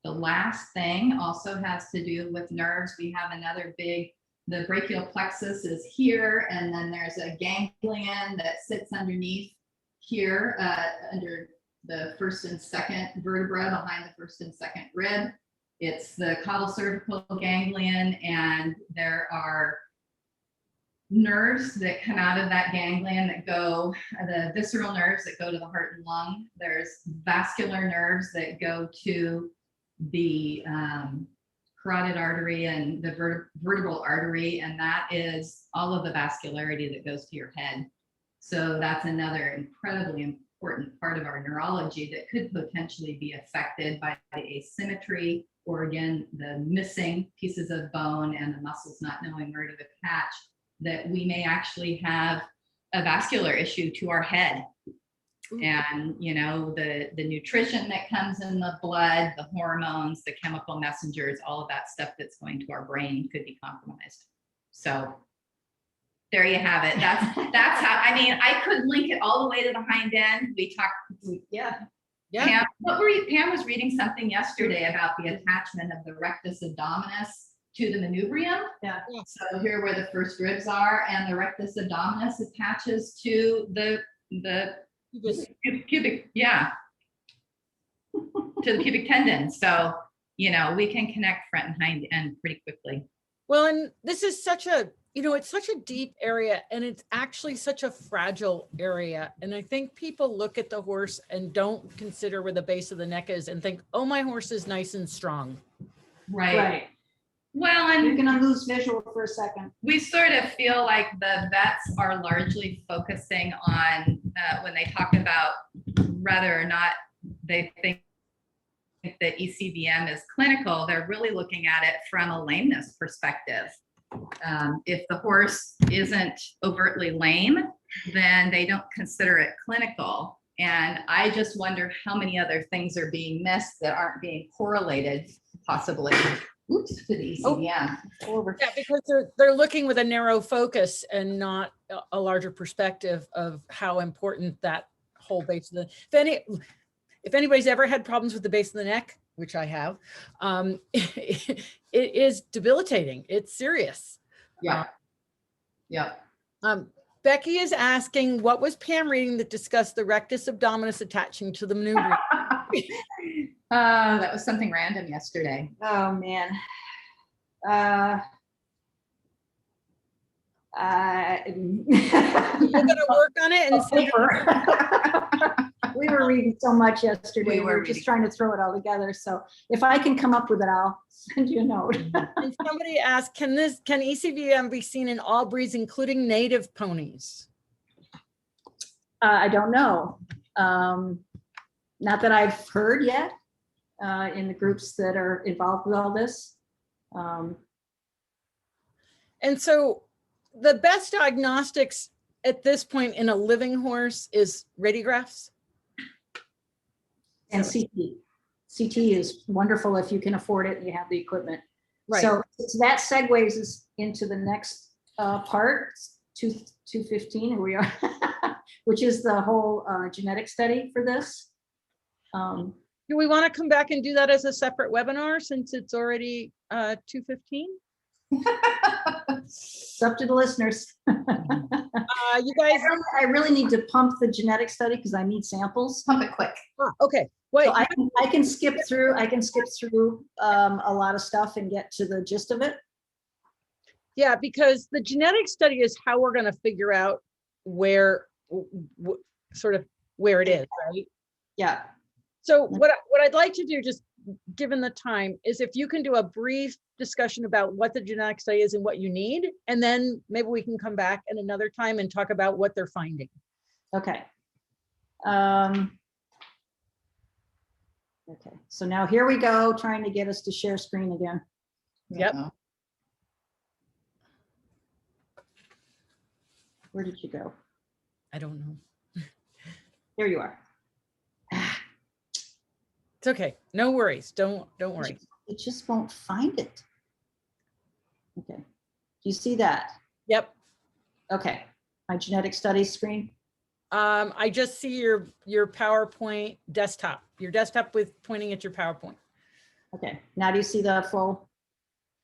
the last thing also has to do with nerves. We have another big, the brachial plexus is here, and then there's a ganglion that sits underneath here, under the first and second vertebra, behind the first and second rib. It's the caudal cervical ganglion, and there are nerves that come out of that ganglion that go, the visceral nerves that go to the heart and lung. There's vascular nerves that go to the carotid artery and the vertebral artery, and that is all of the vascularity that goes to your head. So that's another incredibly important part of our neurology that could potentially be affected by the asymmetry, or again, the missing pieces of bone and the muscles not knowing where to attach, that we may actually have a vascular issue to our head. And you know, the nutrition that comes in the blood, the hormones, the chemical messengers, all of that stuff that's going to our brain could be compromised. So there you have it. That's how, I mean, I could link it all the way to the hind end. We talked, Yeah. yeah. Pam was reading something yesterday about the attachment of the rectus abdominis to the Manubrium. Yeah. So here where the first ribs are, and the rectus abdominis attaches to the pubic, yeah, to the pubic tendon. So, you know, we can connect front and hind end pretty quickly. Well, and this is such a, you know, it's such a deep area, and it's actually such a fragile area. And I think people look at the horse and don't consider where the base of the neck is and think, oh, my horse is nice and strong. Right. Well, You're and gonna lose visual for a second. we sort of feel like the vets are largely focusing on when they talk about whether or not they think that ECVM is clinical, they're really looking at it from a lameness perspective. If the horse isn't overtly lame, then they don't consider it clinical. And I just wonder how many other things are being missed that aren't being correlated possibly to the ECVM. Yeah, because they're looking with a narrow focus and not a larger perspective of how important that whole base of the, if anybody's ever had problems with the base of the neck, which I have, it is debilitating. It's serious. Yeah. Yeah. Becky is asking, what was Pam reading that discussed the rectus abdominis attaching to the Manubrium? That was something random yesterday. Oh, man. We're gonna work on it and see. We were reading so much yesterday. We were reading. just trying to throw it all together. So if I can come up with it, I'll send you a note. And somebody asked, can ECVM be seen in all breeds, including native ponies? I don't know. Not that I've heard yet in the groups that are involved with all this. And so the best diagnostics at this point in a living horse is radiographs. And CT. CT is wonderful if you can afford it and you have the equipment. Right. So that segues us into the next part, 215, here we are, which is the whole genetic study for this. Do we want to come back and do that as a separate webinar since it's already 2:15? It's up to the listeners. You guys, I really need to pump the genetic study because I need samples. Pump it quick. okay. Wait, So I can skip through a lot of stuff and get to the gist of it. yeah, because the genetic study is how we're going to figure out where, sort of where it is, right? Yeah. So what I'd like to do, just given the time, is if you can do a brief discussion about what the genetic study is and what you need, and then maybe we can come back at another time and talk about what they're finding. Okay. Okay, so now here we go, trying to get us to share screen again. Yep. Where did you go? I don't know. There you are. It's okay. No worries. Don't worry. It just won't find it. Okay. Do you see that? Yep. Okay. My genetic studies screen. I just see your PowerPoint desktop, your desktop with pointing at your PowerPoint. Okay. Now do you see the full?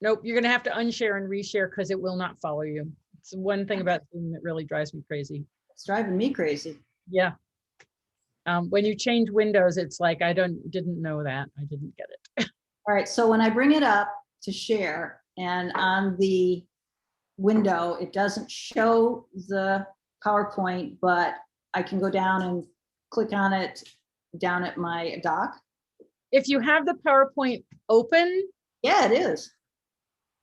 Nope. You're going to have to unshare and reshare because it will not follow you. It's one thing about Zoom that really drives me crazy. It's driving me crazy. Yeah. When you change windows, it's like, I didn't know that. I didn't get it. All right. So when I bring it up to share and on the window, it doesn't show the PowerPoint, but I can go down and click on it down at my dock. If you have the PowerPoint open, Yeah, it is.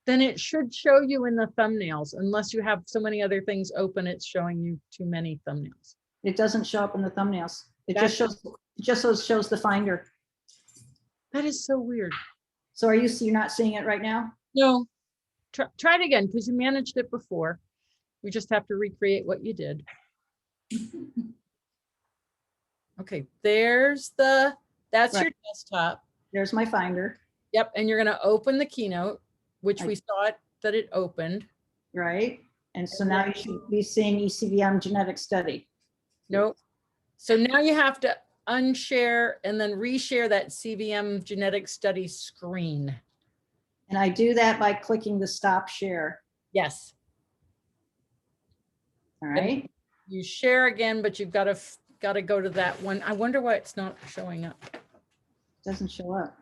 then it should show you in the thumbnails. Unless you have so many other things open, it's showing you too many thumbnails. It doesn't show up in the thumbnails. It just shows the finder. That is so weird. So you're not seeing it right now? No, try it again because you managed it before. We just have to recreate what you did. Okay, that's Right. your desktop. There's my finder, Yep, and you're gonna open the keynote, which we saw that it opened. right? And so now you should be seeing ECVM genetic study. Nope. So now you have to unshare and then reshare that CVM genetic study screen. And I do that by clicking the stop share. Yes. All right. You share again, but you've got to go to that one. I wonder why it's not showing up. Doesn't show up.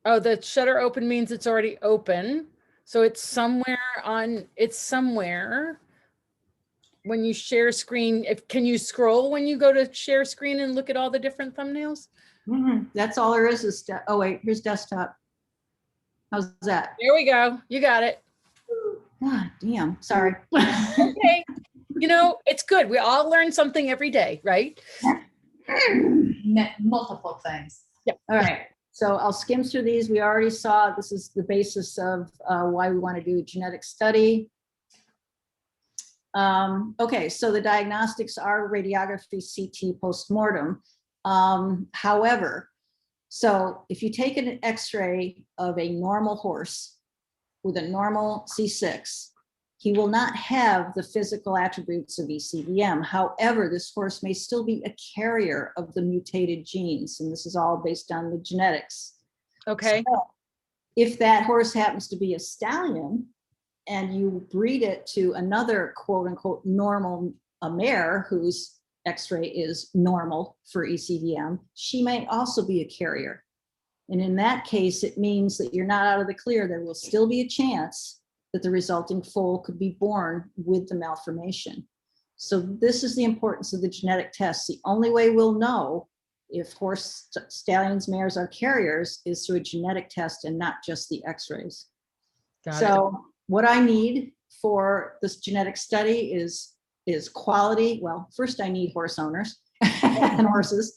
Oh, the shutter open means it's already open. So it's somewhere when you share screen. Can you scroll when you go to share screen and look at all the different thumbnails? That's all there is oh wait, here's desktop. How's that? There we go. You got it. God damn, sorry. Okay. It's good. We all learn something every day, right? Multiple things. All right. So I'll skim through these. We already saw this is the basis of why we want to do a genetic study. Okay, so the diagnostics are radiography, CT, postmortem. However, so if you take an X-ray of a normal horse with a normal C6, he will not have the physical attributes of ECVM. However, this horse may still be a carrier of the mutated genes, and this is all based on the genetics. Okay. So if that horse happens to be a stallion and you breed it to another quote unquote normal mare whose X-ray is normal for ECVM, she might also be a carrier. And in that case, it means that you're not out of the clear. There will still be a chance that the resulting foal could be born with the malformation. So this is the importance of the genetic test. The only way we'll know if horse, stallions, mares are carriers is through a genetic test and not just the X-rays. So what I need for this genetic study is quality. Well, first I need horse owners and horses.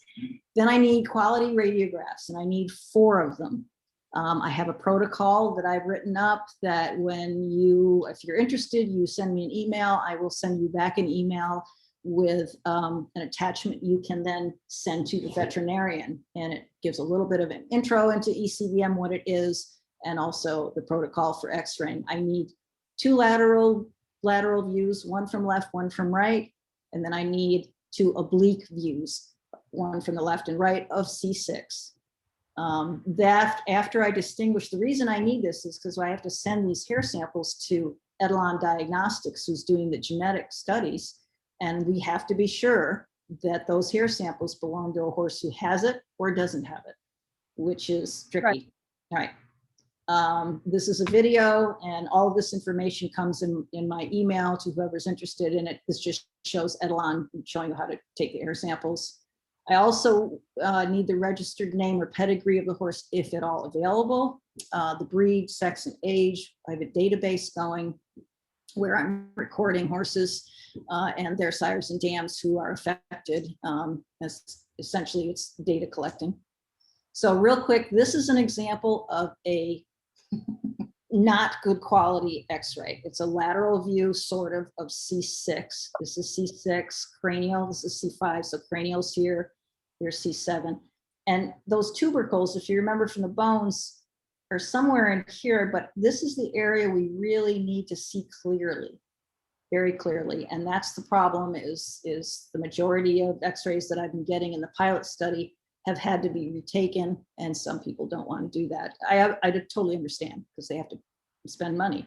Then I need quality radiographs, and I need 4 of them. I have a protocol that I've written up that if you're interested, you send me an email. I will send you back an email with an attachment you can then send to the veterinarian. And it gives a little bit of an intro into ECVM, what it is, and also the protocol for x-raying. I need 2 lateral views, one from left, one from right. And then I need 2 oblique views, one from the left and right of C6. That after I distinguish, the reason I need this is because I have to send these hair samples to Eckelbarger Diagnostics, who's doing the genetic studies. And we have to be sure that those hair samples belong to a horse who has it or doesn't have it, which is tricky. Right. This is a video, and all of this information comes in my email to whoever's interested in it. This just shows Eckelbarger showing you how to take the hair samples. I also need the registered name or pedigree of the horse, if at all available, the breed, sex, and age. I have a database going where I'm recording horses and their sires and dams who are affected. As essentially, it's data collecting. So real quick, this is an example of a not good quality x-ray. It's a lateral view sort of C6. This is C6 cranial, this is C5, so cranial's here, here's C7. And those tubercles, if you remember from the bones, are somewhere in here, but this is the area we really need to see clearly, very clearly. And that's the problem is the majority of x-rays that I've been getting in the pilot study have had to be retaken, and some people don't want to do that. I totally understand because they have to spend money.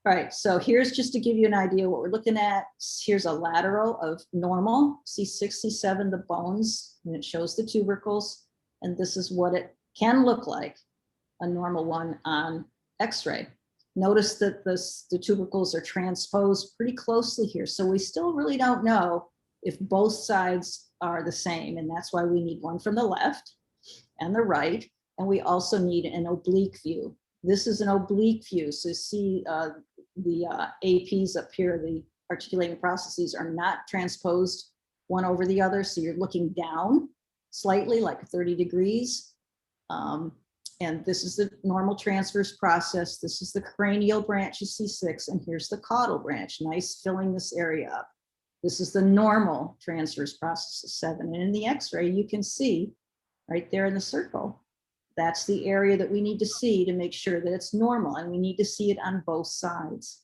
All right, so here's just to give you an idea what we're looking at. Here's a lateral of normal, C6, C7, the bones, and it shows the tubercles, and this is what it can look like, a normal one on x-ray. Notice that the tubercles are transposed pretty closely here, so we still really don't know if both sides are the same, and that's why we need one from the left and the right, and we also need an oblique view. This is an oblique view, so see the APs up here, the articulating processes are not transposed one over the other, so you're looking down slightly, like 30 degrees. And this is the normal transverse process. This is the cranial branch of C6, and here's the caudal branch, nice filling this area up. This is the normal transverse process of 7. And in the x-ray, you can see right there in the circle, that's the area that we need to see to make sure that it's normal, and we need to see it on both sides.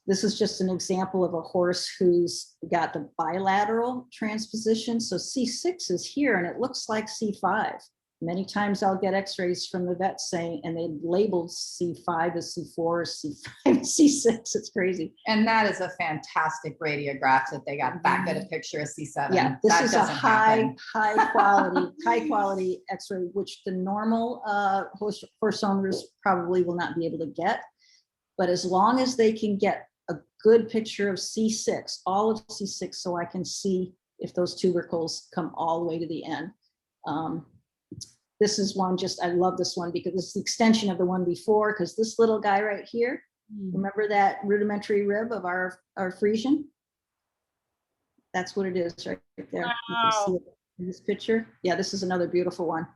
This is just an example of a horse who's got the bilateral transposition. So C6 is here, and it looks like C5. Many times I'll get x-rays from the vet saying, and they labeled C5 as C4, C5 as C6. It's crazy. And that is a fantastic radiograph that they got back at a picture of C7. Yeah, this that is a high quality x-ray, which the normal horse owners probably will not be able to get. But as long as they can get a good picture of C6, all of C6, so I can see if those tubercles come all the way to the end. This is one, I love this one because it's the extension of the one before, because this little guy right here, remember that rudimentary rib of our Frisian? That's what it is right there. Wow. You can see it in this picture. Yeah, this is another beautiful one.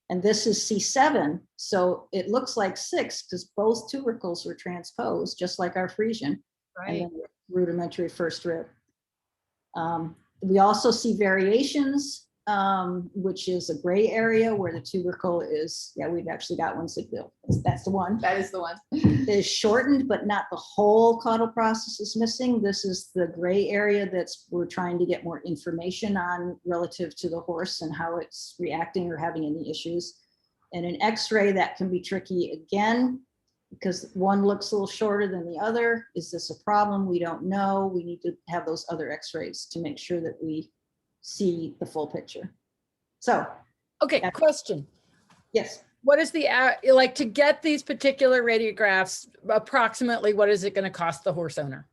And this is C7, so it looks like 6 because both tubercles were transposed, just like our Frisian, Right. and then the rudimentary first rib. We also see variations, which is a gray area where the tubercle is, yeah, we've actually got one, so that's the one. That is the one. Is shortened, but not the whole caudal process is missing. This is the gray area we're trying to get more information on relative to the horse and how it's reacting or having any issues. And an x-ray, that can be tricky again, because one looks a little shorter than the other. Is this a problem? We don't know. We need to have those other x-rays to make sure that we see the full picture. So, Okay, question. yes. What is the, like to get these particular radiographs, approximately what is it going to cost the horse owner?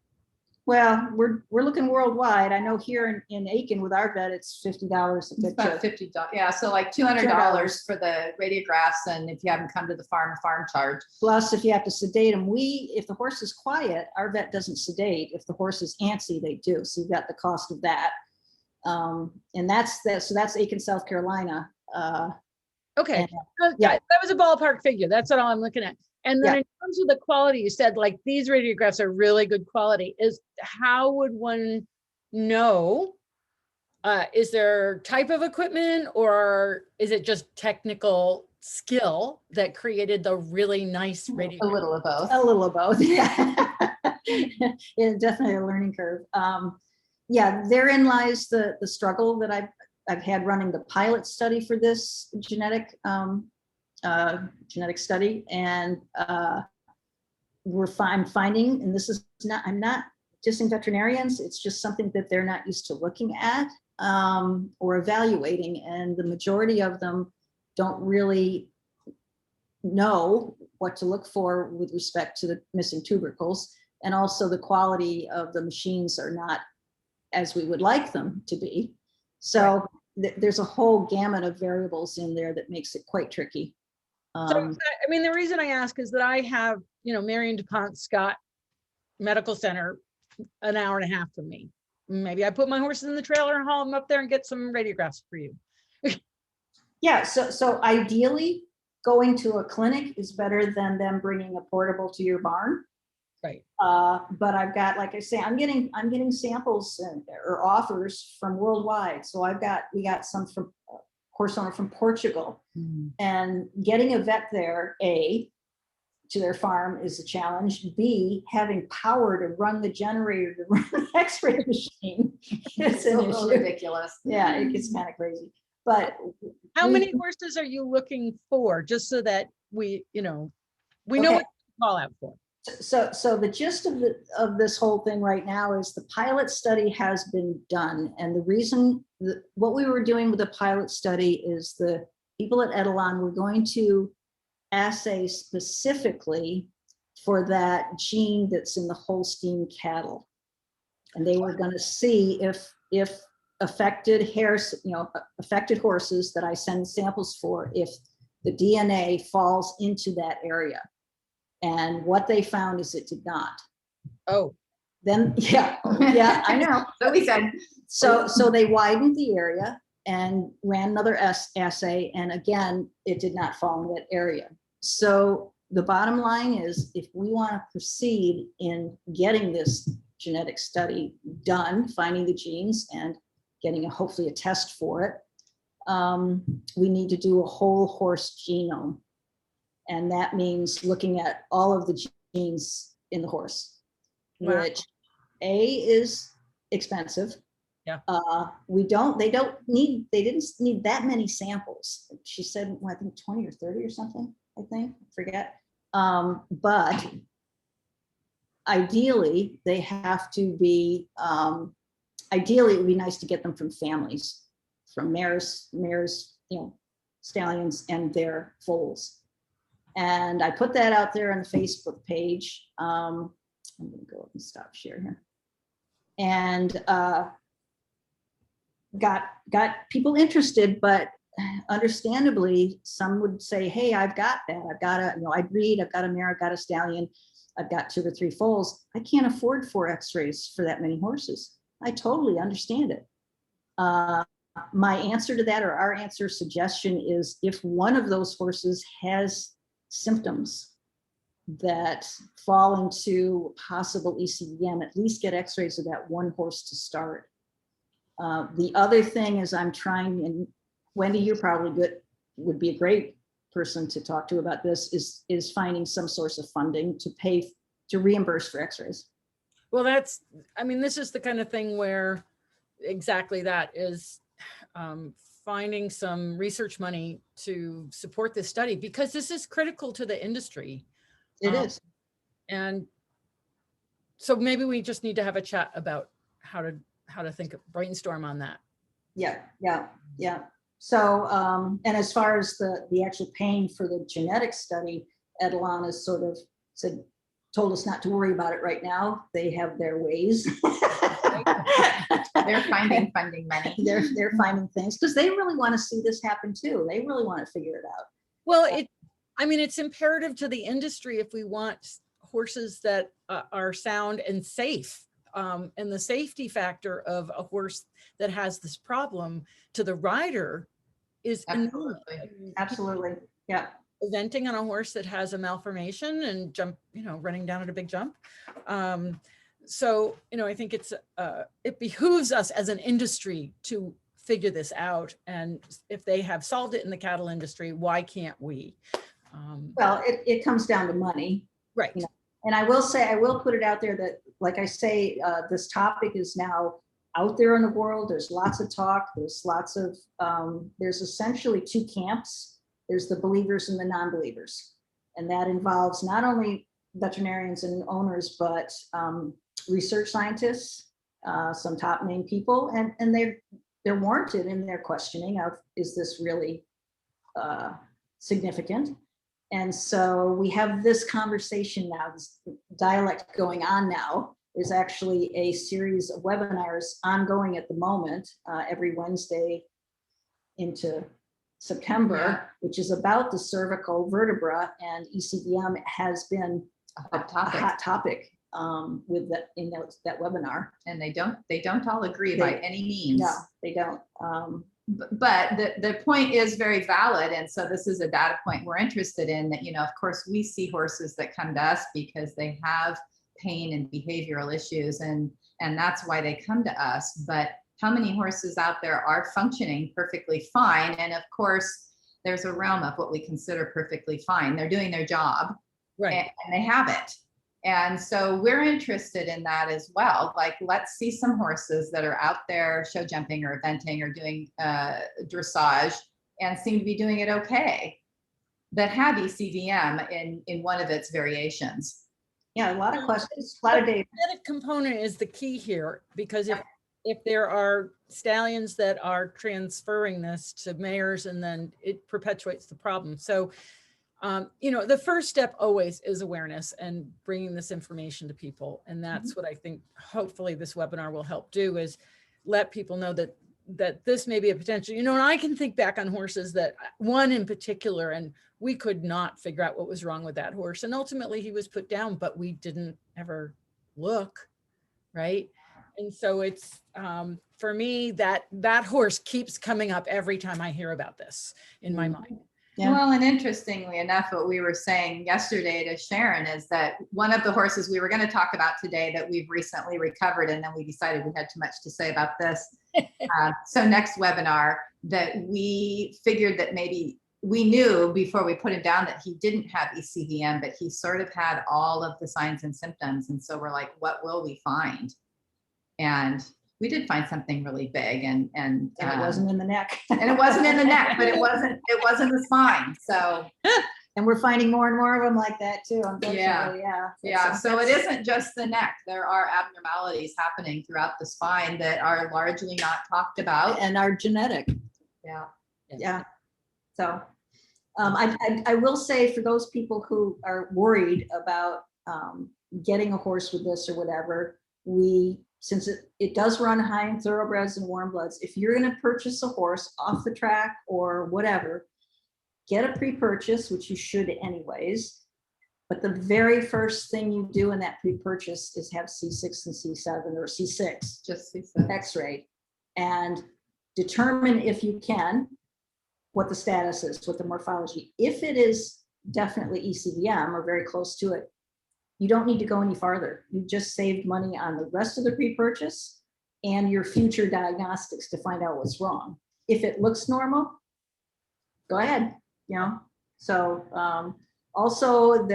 Well, we're looking worldwide. I know here in Aiken with our vet, it's $50 a It's about picture. $50. Yeah, so like $200 for the radiographs, and if you haven't come to the farm charge. Plus, if you have to sedate them, if the horse is quiet, our vet doesn't sedate. If the horse is antsy, they do. So you've got the cost of that. And that's Aiken, South Carolina. Okay, And, so yeah. that was a ballpark figure. That's what I'm looking at. And then Yeah. in terms of the quality, you said like these radiographs are really good quality. Is how would one know? Is there type of equipment, or is it just technical skill that created the really nice A radiograph? little of both. A little of both. Yeah, definitely a learning curve. Yeah, therein lies the struggle that I've had running the pilot study for this genetic study, and I'm finding, and this is not, I'm not dissing veterinarians, it's just something that they're not used to looking at or evaluating, and the majority of them don't really know what to look for with respect to the missing tubercles, and also the quality of the machines are not as we would like them to be. So there's a whole gamut of variables in there that makes it quite tricky. So, I mean, the reason I ask is that I have, Marion DuPont Scott Medical Center an hour and a half from me. Maybe I put my horses in the trailer and haul them up there and get some radiographs for you. Yeah, so ideally, going to a clinic is better than them bringing a portable to your barn. Right. But I've got, like I say, I'm getting samples or offers from worldwide. So we got some from horse owner from Portugal, and getting a vet there, A, to their farm is a challenge. B, having power to run the generator to run the X-ray machine. It's an issue. Ridiculous. Yeah, it gets kind of crazy. But How many horses are you looking for, just so that we know what to call out for? So the gist of this whole thing right now is the pilot study has been done, and the reason what we were doing with the pilot study is the people at Edelon were going to assay specifically for that gene that's in the Holstein cattle, and they were going to see if affected affected horses that I send samples for, if the DNA falls into that area. And what they found is it did not. Oh, Then, yeah, I know. But we said, So they widened the area and ran another assay, and again, it did not fall in that area. So the bottom line is, if we want to proceed in getting this genetic study done, finding the genes and getting hopefully a test for it, we need to do a whole horse genome. And that means looking at all of the genes in the horse, which A, is expensive. Yeah. They didn't need that many samples. She said, well, I think 20 or 30 or something, I forget. But ideally they have to be, ideally it would be nice to get them from families, from mares, stallions and their foals. And I put that out there on the Facebook page. I'm going to go up and stop share here. And got people interested, but understandably, some would say, hey, I've got that. I've got I breed, I've got a mare, I've got a stallion, I've got 2 or 3 foals. I can't afford 4 x-rays for that many horses. I totally understand it. My answer to that, or our answer suggestion, is if one of those horses has symptoms that fall into possible ECVM, at least get x-rays of that one horse to start. The other thing is I'm trying, and Wendy, you're probably would be a great person to talk to about this, is finding some source of funding to reimburse for x-rays. Well, this is the kind of thing where exactly that is finding some research money to support this study, because this is critical to the industry. It is. And so maybe we just need to have a chat about how to brainstorm on that. Yeah. So, and as far as the actual paying for the genetic study, Edelon has sort of told us not to worry about it right now. They have their ways. they're finding funding money. They're finding things because they really want to see this happen too. They really want to figure it out. Well, it's imperative to the industry if we want horses that are sound and safe. And the safety factor of a horse that has this problem to the rider is enormous. Absolutely. I mean, Absolutely. Yeah. eventing on a horse that has a malformation and jump, running down at a big jump. So, I think it behooves us as an industry to figure this out. And if they have solved it in the cattle industry, why can't we? Well, it comes down to money. Right. And I will put it out there that, like I say, this topic is now out there in the world. There's lots of talk. There's lots of, there's essentially two camps. There's the believers and the non-believers. And that involves not only veterinarians and owners, but research scientists, some top name people, and they're warranted in their questioning of, is this really significant? And so we have this conversation now, this dialect going on now. There's actually a series of webinars ongoing at the moment, every Wednesday into September, which is about the cervical vertebra, and ECVM has been a hot topic with that in that webinar. And they don't all agree by any means. No, they don't. But the point is very valid. And so this is a data point we're interested in, that, of course, we see horses that come to us because they have pain and behavioral issues, and that's why they come to us. But how many horses out there are functioning perfectly fine? And of course, there's a realm of what we consider perfectly fine. They're doing their job, Right. and they have it. And so we're interested in that as well. Like, let's see some horses that are out there show jumping or eventing or doing dressage and seem to be doing it okay, that have ECVM in one of its variations. Yeah, a lot of questions, a lot of data. The genetic component is the key here, because if there are stallions that are transferring this to mares, and then it perpetuates the problem. So, the first step always is awareness and bringing this information to people. And that's what I think hopefully this webinar will help do, is let people know that this may be a potential, and I can think back on horses that, one in particular, and we could not figure out what was wrong with that horse. And ultimately he was put down, but we didn't ever look, right? And so it's, for me, that horse keeps coming up every time I hear about this in my mind. Yeah. Well, and interestingly enough, what we were saying yesterday to Sharon is that one of the horses we were going to talk about today that we've recently recovered, and then we decided we had too much to say about this. So next webinar, that we figured that maybe we knew before we put him down that he didn't have ECVM, but he sort of had all of the signs and symptoms. And so we're like, what will we find? And we did find something really big, and it wasn't in the neck. And it wasn't in the neck, but it wasn't the spine. So, and we're finding more and more of them like that too, unfortunately. Yeah. So it isn't just the neck. There are abnormalities happening throughout the spine that are largely not talked about and are genetic. Yeah. So I will say, for those people who are worried about getting a horse with this or whatever, since it does run high in thoroughbreds and warm bloods, if you're going to purchase a horse off the track or whatever, get a pre-purchase, which you should anyways. But the very first thing you do in that pre-purchase is have C6 and C7 or C6, Just C6. X-ray, and determine, if you can, what the status is, what the morphology. If it is definitely ECVM or very close to it, you don't need to go any farther. You just saved money on the rest of the pre-purchase and your future diagnostics to find out what's wrong. If it looks normal, go ahead, So also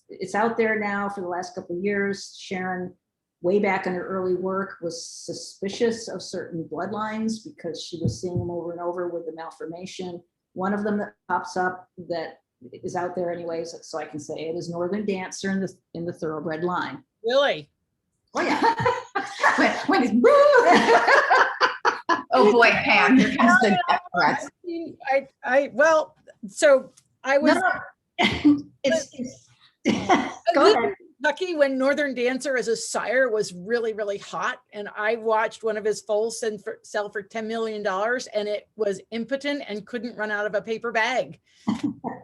it's out there now for the last couple of years. Sharon, way back in her early work, was suspicious of certain bloodlines because she was seeing them over and over with the malformation. One of them that pops up that is out there anyways, so I can say it, is Northern Dancer in the thoroughbred line. Really? Oh yeah. when he's oh boy, Pam, here comes the death threats. I was It's go ahead. Kentucky when Northern Dancer as a sire was really, really hot. And I watched one of his foals sell for $10 million, and it was impotent and couldn't run out of a paper bag.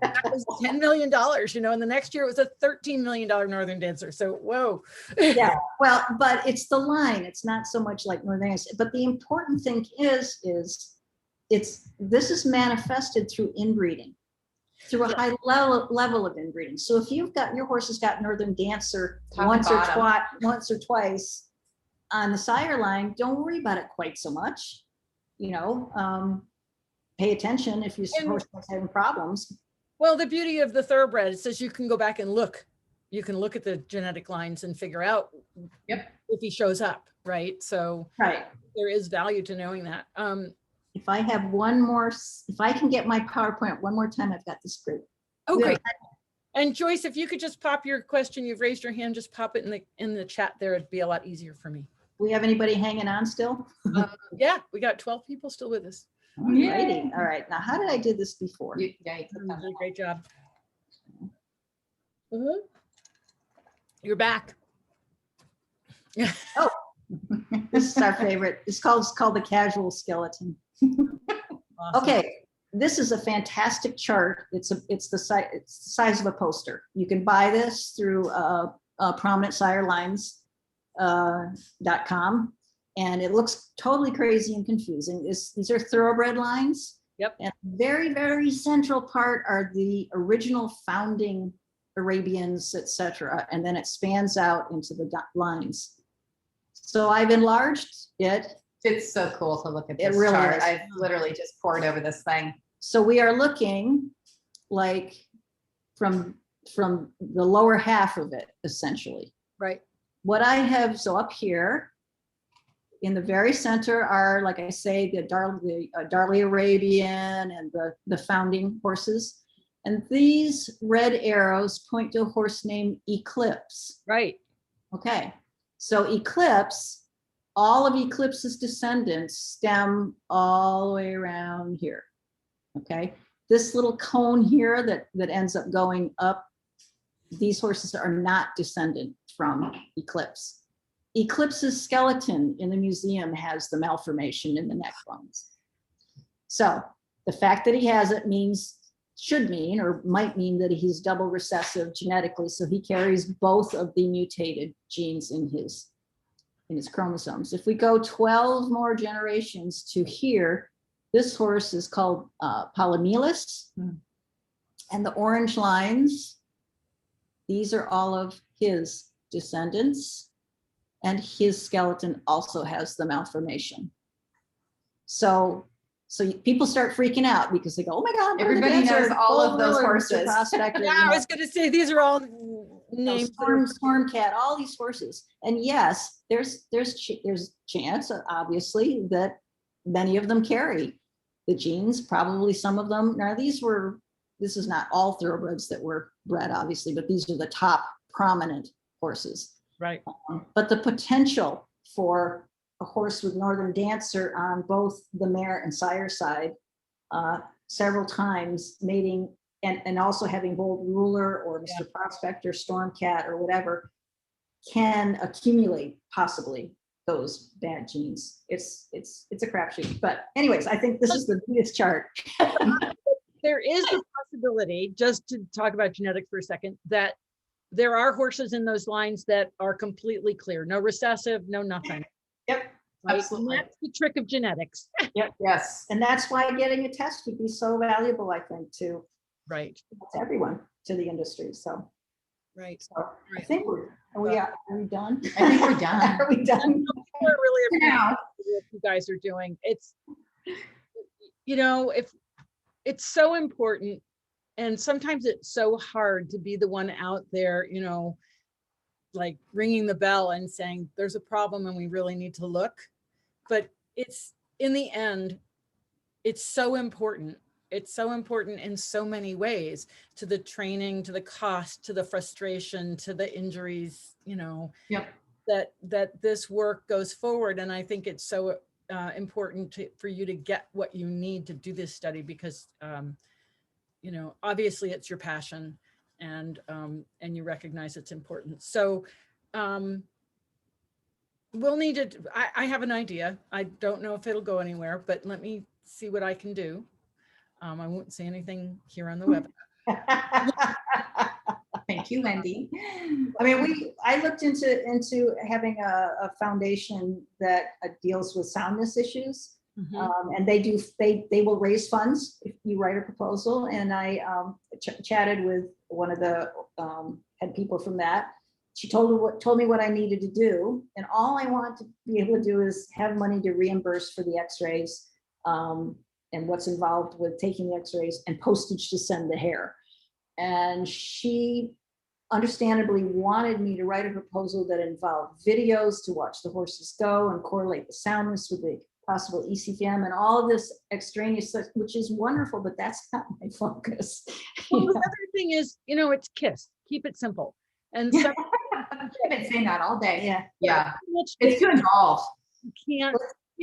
That was $10 million, and the next year it was a $13 million Northern Dancer. So, whoa. Yeah, well, but it's the line. It's not so much like Northern Dancer. But the important thing is this is manifested through inbreeding, through a high level of inbreeding. So if your horse has got Northern Dancer once or twice on the sire line, don't worry about it quite so much. Pay attention if your horse is having problems. Well, the beauty of the thoroughbred is you can go back and look. You can look at the genetic lines and figure out if he shows up, right? So there is value to knowing that. If I have one more, if I can get my PowerPoint one more time, I've got this great. Oh, great. And Joyce, if you could just pop your question, you've raised your hand, just pop it in the chat there. It'd be a lot easier for me. We have anybody hanging on still? Yeah, we got 12 people still with us. Alrighty. All right. Now, how did I do this before? You did a great job. You're back. Oh, this is our favorite. It's called the casual skeleton. Awesome. Okay, this is a fantastic chart. It's the size of a poster. You can buy this through prominentsirelines.com, and it looks totally crazy and confusing. These are thoroughbred lines. Yep. And very, very central part are the original founding Arabians, etc., and then it spans out into the lines. So I've enlarged it. It's so cool to look at this really chart. is. I've literally just poured over this thing. So we are looking like from the lower half of it, essentially. Right. What I have, so up here in the very center are, like I say, the Darley Arabian and the founding horses. And these red arrows point to a horse named Eclipse. Right. Okay. So Eclipse, all of Eclipse's descendants stem all the way around here. Okay. This little cone here that ends up going up, these horses are not descendant from Eclipse. Eclipse's skeleton in the museum has the malformation in the neck bones. So the fact that he has it should mean or might mean that he's double recessive genetically. So he carries both of the mutated genes in his chromosomes. If we go 12 more generations to here, this horse is called Polymelus. And the orange lines, these are all of his descendants. And his skeleton also has the malformation. So people start freaking out because they go, oh my God, everybody knows all of those horses. Yeah, I was going to say, these are all names. Storm Cat, all these horses. And yes, there's chance, obviously, that many of them carry the genes, probably some of them. Now, this is not all thoroughbreds that were bred, obviously, but these are the top prominent horses. Right. But the potential for a horse with Northern Dancer on both the mare and sire side, several times mating and also having Bold Ruler or Mr. Prospector, Storm Cat or whatever, can accumulate possibly those bad genes. It's a crapshoot. But anyways, I think this is the biggest chart. There is a possibility, just to talk about genetics for a second, that there are horses in those lines that are completely clear, no recessive, no nothing. Yep, right? absolutely. And that's the trick of genetics. Yep. Yes. And that's why getting a test would be so valuable, I think, to everyone, to the industry. So, I think are we done? I think we're done. Are we done? We're really appreciative what you guys are doing. It's, if it's so important. And sometimes it's so hard to be the one out there, like ringing the bell and saying, there's a problem and we really need to look. But it's, in the end, it's so important. It's so important in so many ways, to the training, to the cost, to the frustration, to the injuries, that this work goes forward. And I think it's so important for you to get what you need to do this study, because obviously it's your passion, and you recognize its importance. So we'll need to, I have an idea. I don't know if it'll go anywhere, but let me see what I can do. I won't say anything here on the webinar. Thank you, Wendy. I mean, I looked into having a foundation that deals with soundness issues. And they will raise funds if you write a proposal. And I chatted with one of the head people from that. She told me what I needed to do. And all I want to be able to do is have money to reimburse for the x-rays and what's involved with taking the x-rays and postage to send the hair. And she understandably wanted me to write a proposal that involved videos to watch the horses go and correlate the soundness with the possible ECVM and all of this extraneous stuff, which is wonderful, but that's not my focus. Well, the other thing is, it's KISS. Keep it simple. And so I've been saying that all day. Yeah. Yeah. It's too involved. You can't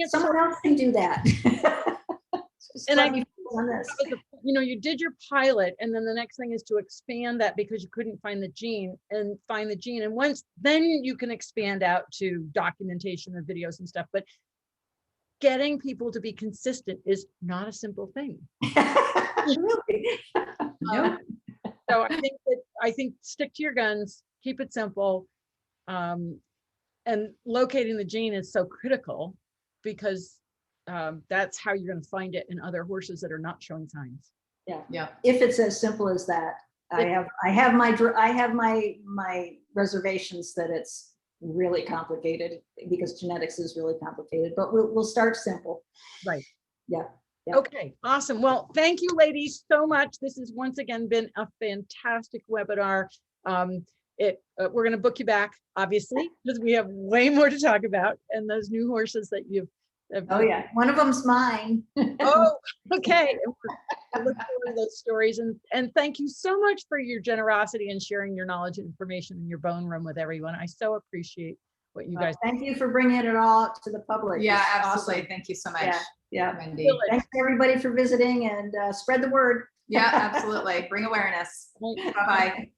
Someone else can do that. And on this. You did your pilot, and then the next thing is to expand that because you couldn't find the gene. And once then you can expand out to documentation of videos and stuff. But getting people to be consistent is not a simple thing. Really? So I think stick to your guns, keep it simple, and locating the gene is so critical because that's how you're going to find it in other horses that are not showing signs. Yeah. If it's as simple as that, I have my reservations that it's really complicated because genetics is really complicated. But we'll start simple. Right. Yeah. Yep. Okay, awesome. Well, thank you, ladies, so much. This has once again been a fantastic webinar. We're going to book you back, obviously, because we have way more to talk about, and those new horses that you've. Oh yeah, one of them's mine. Oh, okay. I look forward to those stories, and thank you so much for your generosity and sharing your knowledge and information in your bone room with everyone. I so appreciate what you guys. Thank you for bringing it all to the public. Yeah, It's absolutely. awesome. Thank you so much. Yeah. Wendy. Thanks everybody for visiting and spread the word. Yeah, absolutely. Bring awareness. Bye-bye.